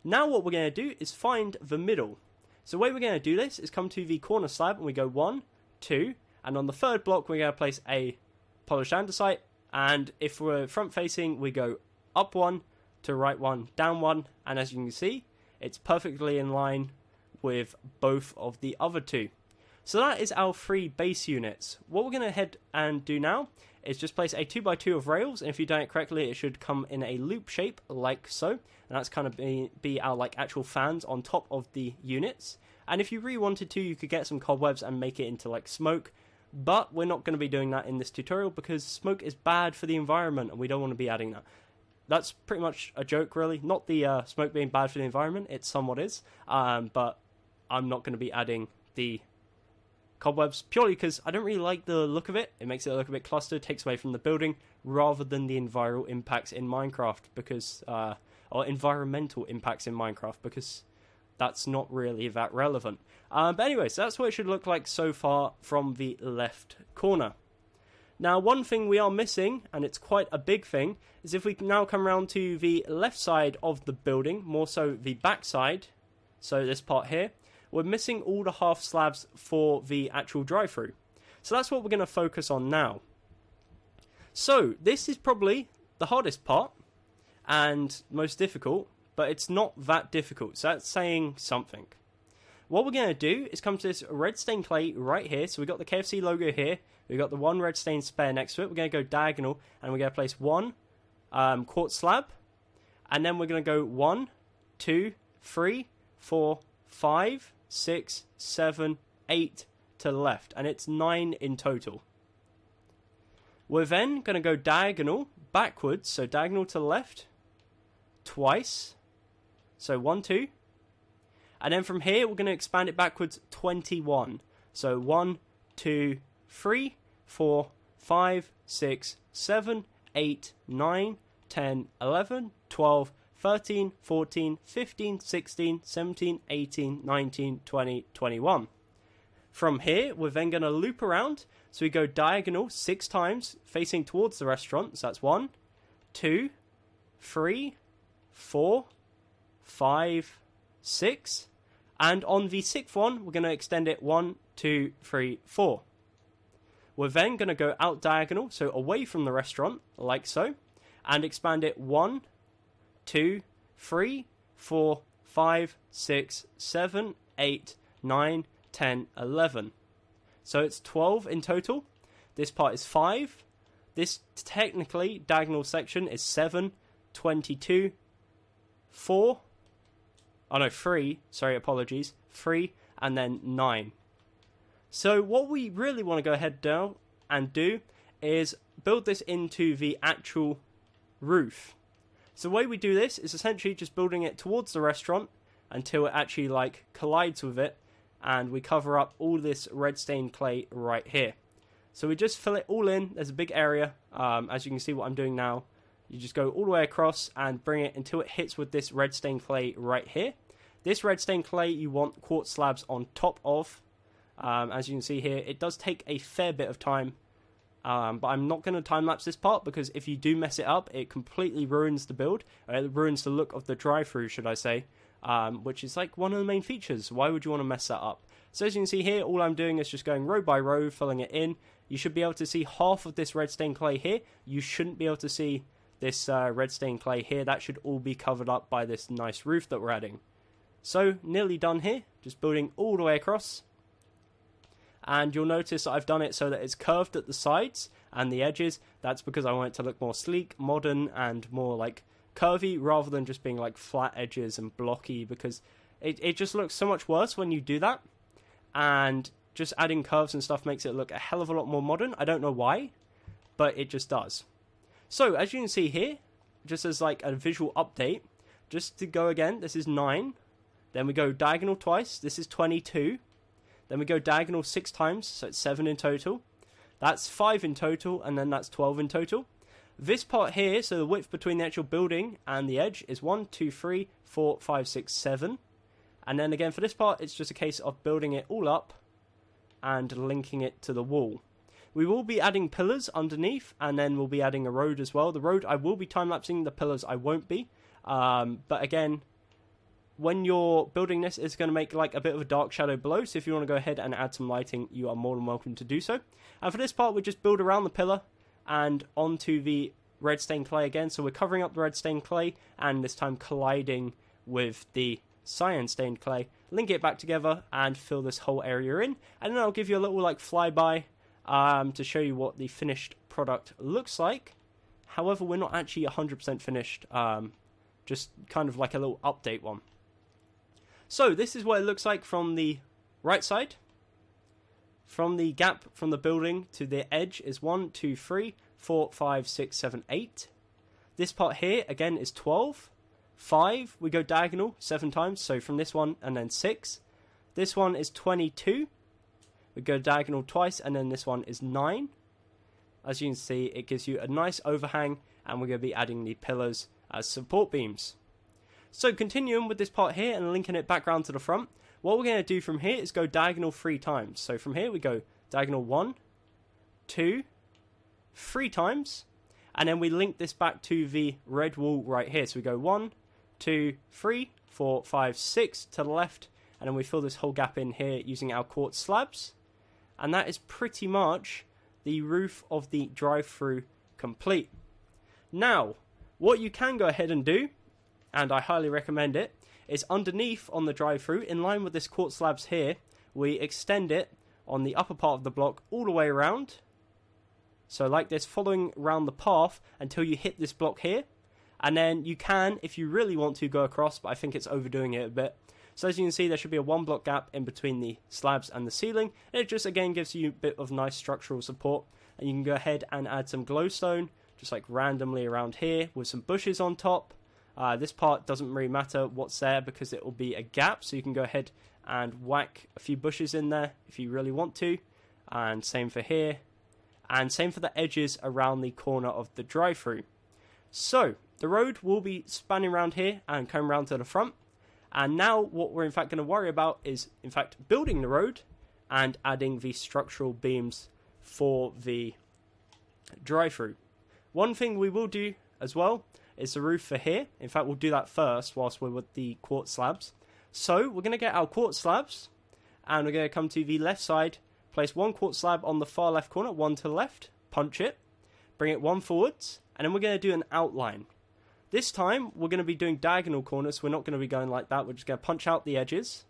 Now what we're going to do is find the middle. So the way we're going to do this is come to the corner slab and we go 1, 2, and on the third block we're going to place a polished andesite, and if we're front facing we go up 1 to right 1, down 1, and as you can see it's perfectly in line with both of the other 2. So that is our 3 base units. What we're going to head and do now is just place a 2x2 of rails, and if you've done it correctly it should come in a loop shape like so, and that's kind of be our like actual fans on top of the units. And if you really wanted to, you could get some cobwebs and make it into like smoke, but we're not going to be doing that in this tutorial because smoke is bad for the environment and we don't want to be adding that. That's pretty much a joke really, not the smoke being bad for the environment, it somewhat is, but I'm not going to be adding the cobwebs purely because I don't really like the look of it. It makes it look a bit clustered, takes away from the building rather than the environmental impacts in Minecraft, because or environmental impacts in Minecraft, because that's not really that relevant. But anyway, so that's what it should look like so far from the left corner. Now one thing we are missing, and it's quite a big thing, is if we can now come around to the left side of the building, more so the back side, so this part here, we're missing all the half slabs for the actual drive-through. So that's what we're going to focus on now. So this is probably the hardest part and most difficult, but it's not that difficult, so that's saying something. What we're going to do is come to this red stained clay right here. So we've got the KFC logo here, we've got the 1 red stained spare next to it. We're going to go diagonal and we're going to place 1 quartz slab, and then we're going to go 1, 2, 3, 4, 5, 6, 7, 8 to the left, and it's 9 in total. We're then going to go diagonal backwards, so diagonal to the left twice, so 1, 2, and then from here we're going to expand it backwards 21, so 1, 2, 3, 4, 5, 6, 7, 8, 9, 10, 11, 12, 13, 14, 15, 16, 17, 18, 19, 20, 21. From here, we're then going to loop around. So we go diagonal 6 times, facing towards the restaurant. So that's 1, 2, 3, 4, 5, 6. And on the 6th one, we're going to extend it 1, 2, 3, 4. We're then going to go out diagonal, so away from the restaurant, like so, and expand it 1, 2, 3, 4, 5, 6, 7, 8, 9, 10, 11. So it's 12 in total. This part is 5. This technically diagonal section is 7, 22, 4. Oh no, 3. Sorry, apologies. 3 and then 9. So what we really want to go ahead down and do is build this into the actual roof. So the way we do this is essentially just building it towards the restaurant until it actually like collides with it, and we cover up all this red stained clay right here. So we just fill it all in. There's a big area, as you can see what I'm doing now. You just go all the way across and bring it until it hits with this red stained clay right here. This red stained clay you want quartz slabs on top of. As you can see here, it does take a fair bit of time, but I'm not going to time-lapse this part because if you do mess it up, it completely ruins the build. It ruins the look of the drive-through, should I say, which is like one of the main features. Why would you want to mess that up? So as you can see here, all I'm doing is just going row by row, filling it in. You should be able to see half of this red stained clay here. You shouldn't be able to see this red stained clay here. That should all be covered up by this nice roof that we're adding. So nearly done here, just building all the way across. And you'll notice that I've done it so that it's curved at the sides and the edges. That's because I want it to look more sleek, modern, and more like curvy, rather than just being like flat edges and blocky, because it just looks so much worse when you do that. And just adding curves and stuff makes it look a hell of a lot more modern. I don't know why, but it just does. So as you can see here, just as like a visual update, just to go again, this is 9. Then we go diagonal twice, this is 22. Then we go diagonal 6 times, so it's 7 in total. That's 5 in total, and then that's 12 in total. This part here, so the width between the actual building and the edge is 1, 2, 3, 4, 5, 6, 7. And then again for this part, it's just a case of building it all up and linking it to the wall. We will be adding pillars underneath, and then we'll be adding a road as well. The road I will be time-lapsing, the pillars I won't be. But again, when you're building this, it's going to make like a bit of a dark shadow below, so if you want to go ahead and add some lighting, you are more than welcome to do so. And for this part, we just build around the pillar and onto the red stained clay again. So we're covering up the red stained clay, and this time colliding with the cyan stained clay. Link it back together and fill this whole area in. And then I'll give you a little like flyby to show you what the finished product looks like. However, we're not actually 100% finished, just kind of like a little update one. So this is what it looks like from the right side. From the gap from the building to the edge is 1, 2, 3, 4, 5, 6, 7, 8. This part here again is 12. 5, we go diagonal 7 times, so from this one and then 6. This one is 22. We go diagonal twice, and then this one is 9. As you can see, it gives you a nice overhang, and we're going to be adding the pillars as support beams. So continuing with this part here and linking it back round to the front, what we're going to do from here is go diagonal 3 times. So from here we go diagonal 1, 2, 3 times, and then we link this back to the red wall right here. So we go 1, 2, 3, 4, 5, 6 to the left, and then we fill this whole gap in here using our quartz slabs. And that is pretty much the roof of the drive-through complete. Now, what you can go ahead and do, and I highly recommend it, is underneath on the drive-through, in line with this quartz slabs here, we extend it on the upper part of the block all the way around. So like this, following around the path until you hit this block here. And then you can, if you really want to, go across, but I think it's overdoing it a bit. So as you can see, there should be a 1 block gap in between the slabs and the ceiling. And it just, again, gives you a bit of nice structural support. And you can go ahead and add some glowstone, just like randomly around here, with some bushes on top. This part doesn't really matter what's there because it will be a gap. So you can go ahead and whack a few bushes in there if you really want to. And same for here. And same for the edges around the corner of the drive-through. So the road will be spanning around here and coming around to the front. And now what we're in fact going to worry about is in fact building the road and adding the structural beams for the drive-through. One thing we will do as well is the roof for here. In fact, we'll do that first whilst we're with the quartz slabs. So we're going to get our quartz slabs, and we're going to come to the left side, place 1 quartz slab on the far left corner, 1 to the left, punch it, bring it 1 forwards, and then we're going to do an outline. This time, we're going to be doing diagonal corners. We're not going to be going like that. We're just going to punch out the edges.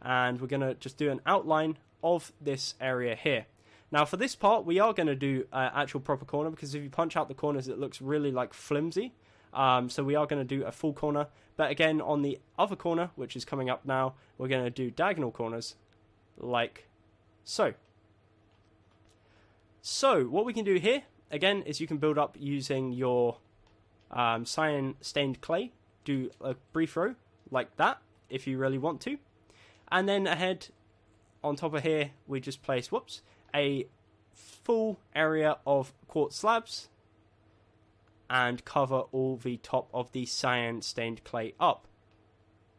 And we're going to just do an outline of this area here. Now, for this part, we are going to do actual proper corner. Because if you punch out the corners, it looks really like flimsy. So we are going to do a full corner. But again, on the other corner, which is coming up now, we're going to do diagonal corners like so. So, what we can do here, again, is you can build up using your cyan stained clay. Do a brief row like that if you really want to, and then ahead on top of here we just place a full area of quartz slabs and cover all the top of the cyan stained clay up.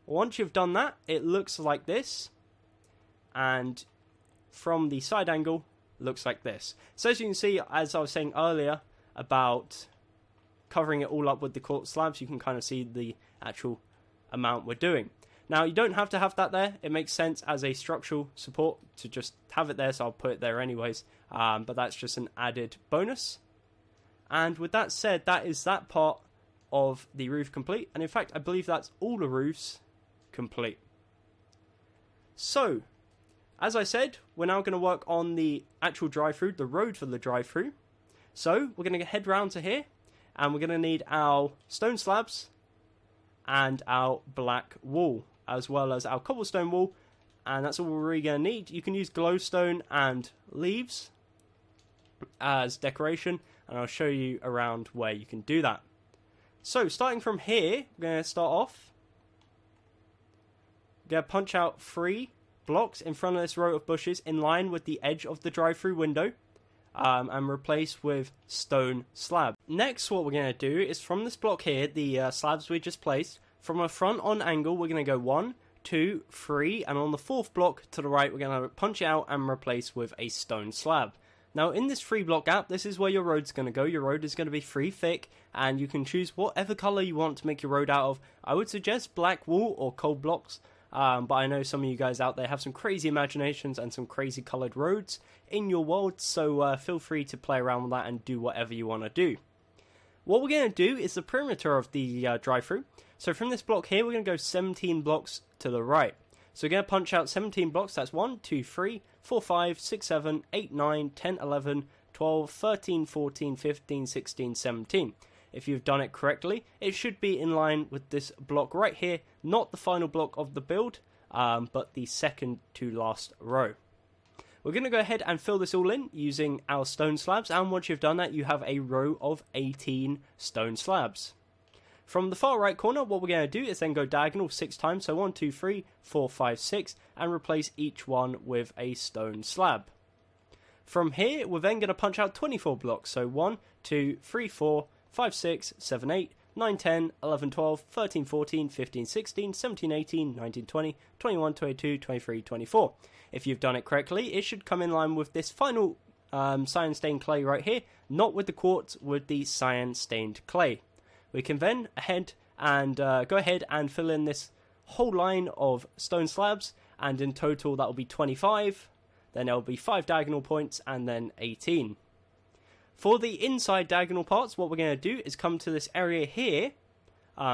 Once you've done that, it looks like this, and from the side angle looks like this. So as you can see, as I was saying earlier about covering it all up with the quartz slabs, you can kind of see the actual amount we're doing. Now, you don't have to have that there. It makes sense as a structural support to just have it there, so I'll put it there anyways. But that's just an added bonus. And with that said, that is that part of the roof complete. And in fact, I believe that's all the roofs complete. So, as I said, we're now going to work on the actual drive-through, the road for the drive-through. So, we're going to head round to here, and we're going to need our stone slabs and our black wall, as well as our cobblestone wall, and that's all we're really going to need. You can use glowstone and leaves as decoration, and I'll show you around where you can do that. So, starting from here, we're going to start off. We're going to punch out 3 blocks in front of this row of bushes in line with the edge of the drive-through window, and replace with stone slab. Next, what we're going to do is from this block here, the slabs we just placed, from a front on angle, we're going to go 1, 2, 3, and on the 4th block to the right, we're going to punch it out and replace with a stone slab. Now, in this 3 block gap, this is where your road's going to go. Your road is going to be 3 thick, and you can choose whatever colour you want to make your road out of. I would suggest black wool or coal blocks, but I know some of you guys out there have some crazy imaginations and some crazy coloured roads in your world, so feel free to play around with that and do whatever you want to do. What we're going to do is the perimeter of the drive-through. So from this block here, we're going to go 17 blocks to the right. So we're going to punch out 17 blocks. That's 1, 2, 3, 4, 5, 6, 7, 8, 9, 10, 11, 12, 13, 14, 15, 16, 17. If you've done it correctly, it should be in line with this block right here, not the final block of the build, but the second to last row. We're going to go ahead and fill this all in using our stone slabs, and once you've done that, you have a row of 18 stone slabs. From the far right corner, what we're going to do is then go diagonal 6 times, so 1, 2, 3, 4, 5, 6, and replace each one with a stone slab. From here, we're then going to punch out 24 blocks, so 1, 2, 3, 4, 5, 6, 7, 8, 9, 10, 11, 12, 13, 14, 15, 16, 17, 18, 19, 20, 21, 22, 23, 24. If you've done it correctly, it should come in line with this final cyan stained clay right here, not with the quartz, with the cyan stained clay. We can then go ahead and fill in this whole line of stone slabs, and in total that will be 25, then there will be 5 diagonal points, and then 18. For the inside diagonal parts, what we're going to do is come to this area here,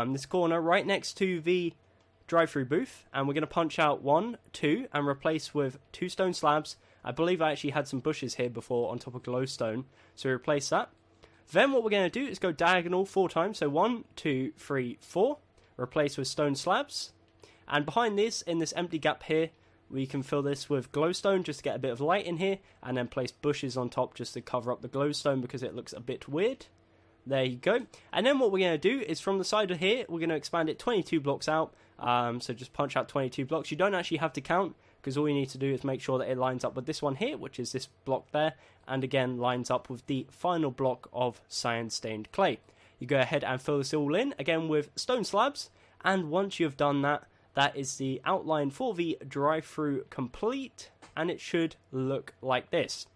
this corner right next to the drive-through booth, and we're going to punch out 1, 2, and replace with 2 stone slabs. I believe I actually had some bushes here before on top of glowstone, so we replace that. Then what we're going to do is go diagonal 4 times, so 1, 2, 3, 4, replace with stone slabs. And behind this, in this empty gap here, we can fill this with glowstone just to get a bit of light in here, and then place bushes on top just to cover up the glowstone because it looks a bit weird. There you go. And then what we're going to do is from the side of here, we're going to expand it 22 blocks out. So just punch out 22 blocks. You don't actually have to count, because all you need to do is make sure that it lines up with this one here, which is this block there, and again lines up with the final block of cyan stained clay. You go ahead and fill this all in, again with stone slabs, and once you've done that, that is the outline for the drive-through complete, and it should look like this.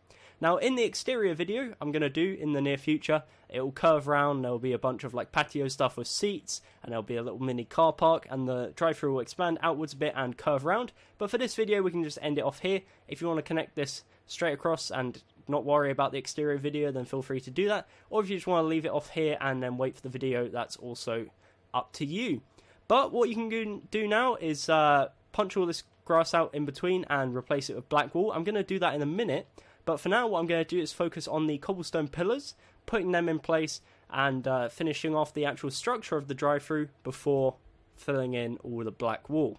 Now, in the exterior video I'm going to do in the near future, it will curve around, there will be a bunch of like patio stuff with seats, and there'll be a little mini car park, and the drive-thru will expand outwards a bit and curve around. But for this video, we can just end it off here. If you want to connect this straight across and not worry about the exterior video, then feel free to do that. Or if you just want to leave it off here and then wait for the video, that's also up to you. But what you can do now is punch all this grass out in between and replace it with black wool. I'm going to do that in a minute. But for now, what I'm going to do is focus on the cobblestone pillars, putting them in place, and finishing off the actual structure of the drive-thru before filling in all the black wool.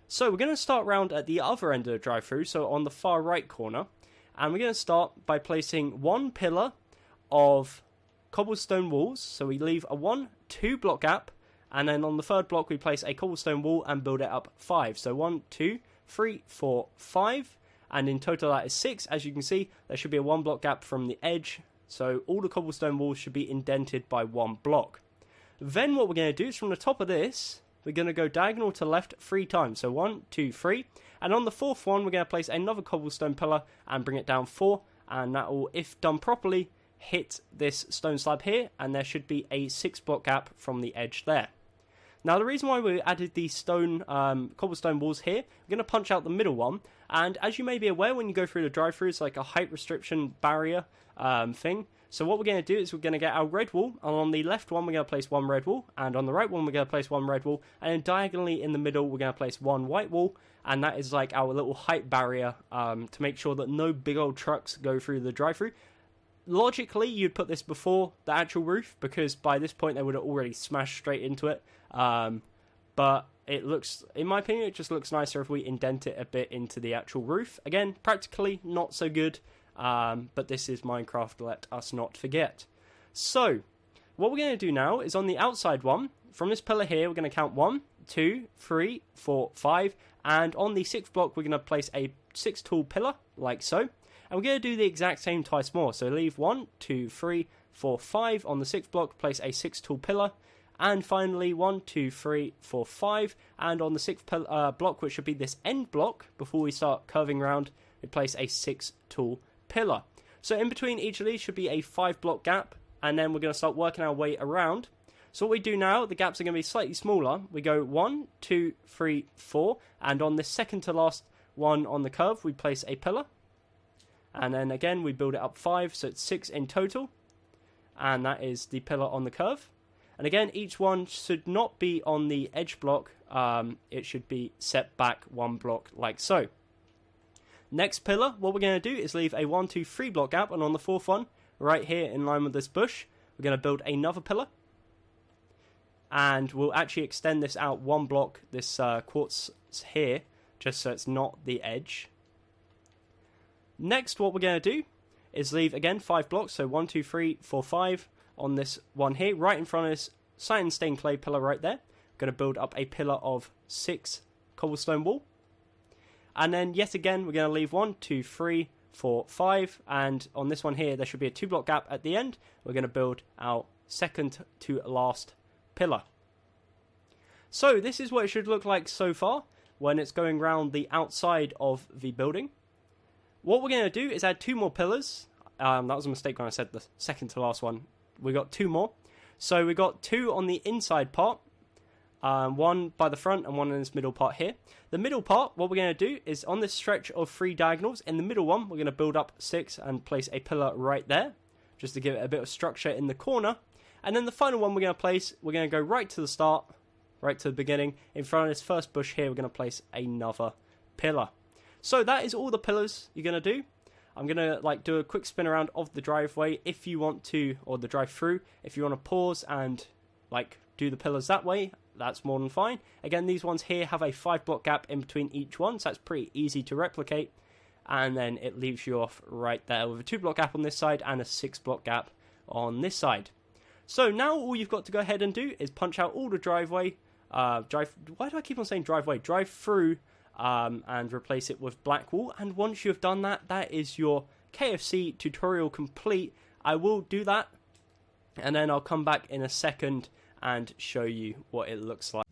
So we're going to start round at the other end of the drive-thru, so on the far right corner, and we're going to start by placing 1 pillar of cobblestone walls. So we leave a 1, 2 block gap, and then on the 3rd block we place a cobblestone wall and build it up 5. So 1, 2, 3, 4, 5. And in total that is 6. As you can see, there should be a 1 block gap from the edge, so all the cobblestone walls should be indented by 1 block. Then what we're going to do is from the top of this, we're going to go diagonal to left 3 times, so 1, 2, 3, and on the 4th one we're going to place another cobblestone pillar and bring it down 4, and that will, if done properly, hit this stone slab here, and there should be a 6 block gap from the edge there. Now, the reason why we added these cobblestone walls here, we're going to punch out the middle one. And as you may be aware, when you go through the drive-thru, it's like a height restriction barrier thing. So what we're going to do is we're going to get our red wall, and on the left one we're going to place one red wall, and on the right one we're going to place one red wall, and then diagonally in the middle we're going to place one white wall, and that is like our little height barrier to make sure that no big old trucks go through the drive-thru. Logically, you'd put this before the actual roof, because by this point they would have already smashed straight into it. But it looks, in my opinion, it just looks nicer if we indent it a bit into the actual roof. Again, practically not so good, but this is Minecraft, let us not forget. So, what we're going to do now is on the outside one, from this pillar here, we're going to count 1, 2, 3, 4, 5, and on the 6th block we're going to place a 6 tall pillar, like so. And we're going to do the exact same twice more. So leave 1, 2, 3, 4, 5 on the 6th block, place a 6 tall pillar. And finally 1, 2, 3, 4, 5. And on the 6th block, which should be this end block, before we start curving around, we place a 6 tall pillar. So in between each of these should be a 5 block gap. And then we're going to start working our way around. So what we do now, the gaps are going to be slightly smaller. We go 1, 2, 3, 4. And on the second to last one on the curve, we place a pillar. And then again, we build it up 5, so it's 6 in total. And that is the pillar on the curve. And again, each one should not be on the edge block. It should be set back 1 block, like so. Next pillar, what we're going to do is leave a 1, 2, 3 block gap. And on the 4th one, right here in line with this bush, we're going to build another pillar. And we'll actually extend this out 1 block, this quartz here, just so it's not the edge. Next, what we're going to do is leave, again, 5 blocks, so 1, 2, 3, 4, 5 on this one here, right in front of this cyan stained clay pillar right there. We're going to build up a pillar of 6 cobblestone wall. And then, yet again, we're going to leave 1, 2, 3, 4, 5, and on this one here, there should be a 2 block gap at the end. We're going to build our second to last pillar. So, this is what it should look like so far when it's going around the outside of the building. What we're going to do is add 2 more pillars. That was a mistake when I said the second to last one. We got 2 more. So we got 2 on the inside part. 1 by the front and 1 in this middle part here. The middle part, what we're going to do is on this stretch of 3 diagonals, in the middle one, we're going to build up 6 and place a pillar right there, just to give it a bit of structure in the corner. And then the final one we're going to place, we're going to go right to the start, right to the beginning. In front of this first bush here, we're going to place another pillar. So that is all the pillars you're going to do. I'm going to do a quick spin around of the driveway if you want to, or the drive-through. If you want to pause and do the pillars that way, that's more than fine. Again, these ones here have a 5 block gap in between each one, so that's pretty easy to replicate. And then it leaves you off right there with a 2 block gap on this side and a 6 block gap on this side. So now all you've got to go ahead and do is punch out all the driveway, why do I keep on saying driveway? Drive-through. And replace it with black wool. And once you've done that, that is your KFC tutorial complete. I will do that, and then I'll come back in a second and show you what it looks like.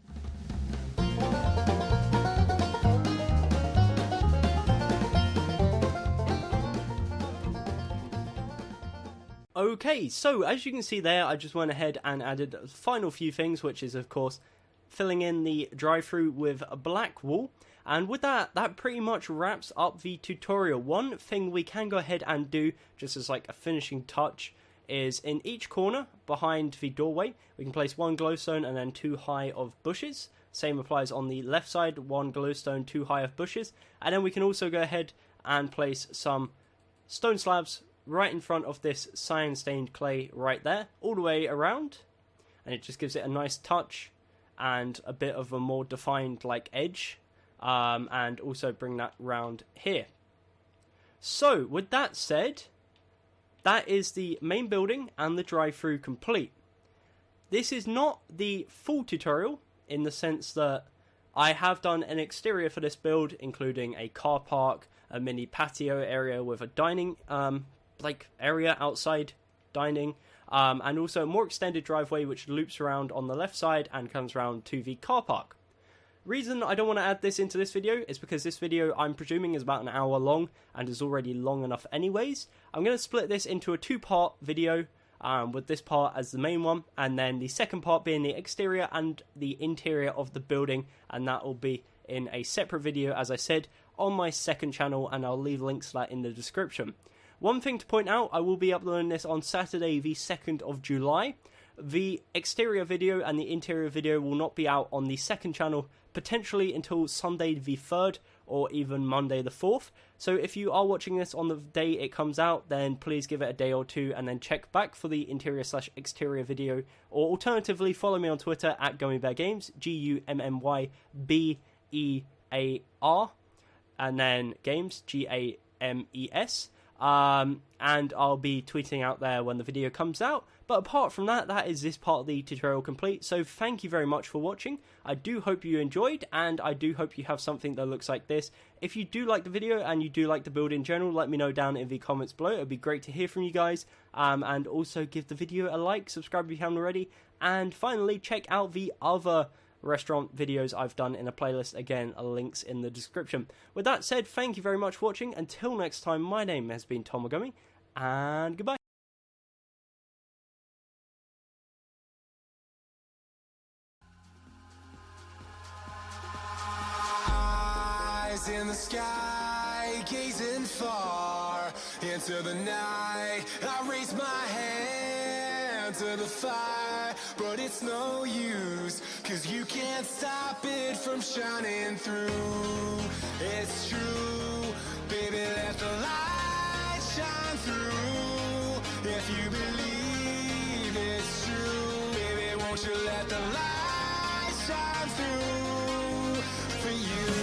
Okay, so as you can see there, I just went ahead and added the final few things, which is of course filling in the drive-through with black wool. And with that, that pretty much wraps up the tutorial. One thing we can go ahead and do, just as a finishing touch, is in each corner behind the doorway, we can place 1 glowstone and then 2 high of bushes. Same applies on the left side, 1 glowstone, 2 high of bushes. And then we can also go ahead and place some stone slabs right in front of this cyan stained clay right there, all the way around. And it just gives it a nice touch and a bit of a more defined edge. And also bring that round here. So, with that said, that is the main building and the drive-through complete. This is not the full tutorial, in the sense that I have done an exterior for this build, including a car park, a mini patio area with a dining area outside dining, and also a more extended driveway which loops around on the left side and comes around to the car park. Reason I don't want to add this into this video is because this video, I'm presuming, is about an hour long and is already long enough anyways. I'm going to split this into a 2-part video. with this part as the main one, and then the second part being the exterior and the interior of the building, and that will be in a separate video, as I said, on my second channel, and I'll leave links to that in the description. One thing to point out, I will be uploading this on Saturday the 2nd of July. The exterior video and the interior video will not be out on the second channel, potentially until Sunday the 3rd or even Monday the 4th. So if you are watching this on the day it comes out, then please give it a day or two and then check back for the interior/exterior video, or alternatively follow me on Twitter at GummyBearGames, GUMMYBEAR, and then games, GAMES. And I'll be tweeting out there when the video comes out. But apart from that, that is this part of the tutorial complete. So thank you very much for watching. I do hope you enjoyed, and I do hope you have something that looks like this. If you do like the video and you do like the build in general, let me know down in the comments below. It would be great to hear from you guys. And also give the video a like, subscribe if you haven't already, and finally check out the other restaurant videos I've done in a playlist. Again, links in the description. With that said, thank you very much for watching. Until next time, my name has been Tom Gummy, and goodbye. Eyes in the sky, gazing far into the night. I raise my hand to the fire, but it's no use, 'cause you can't stop it from shining through. It's true, baby, let the light shine through. If you believe it's true, baby, won't you let the light shine through for you?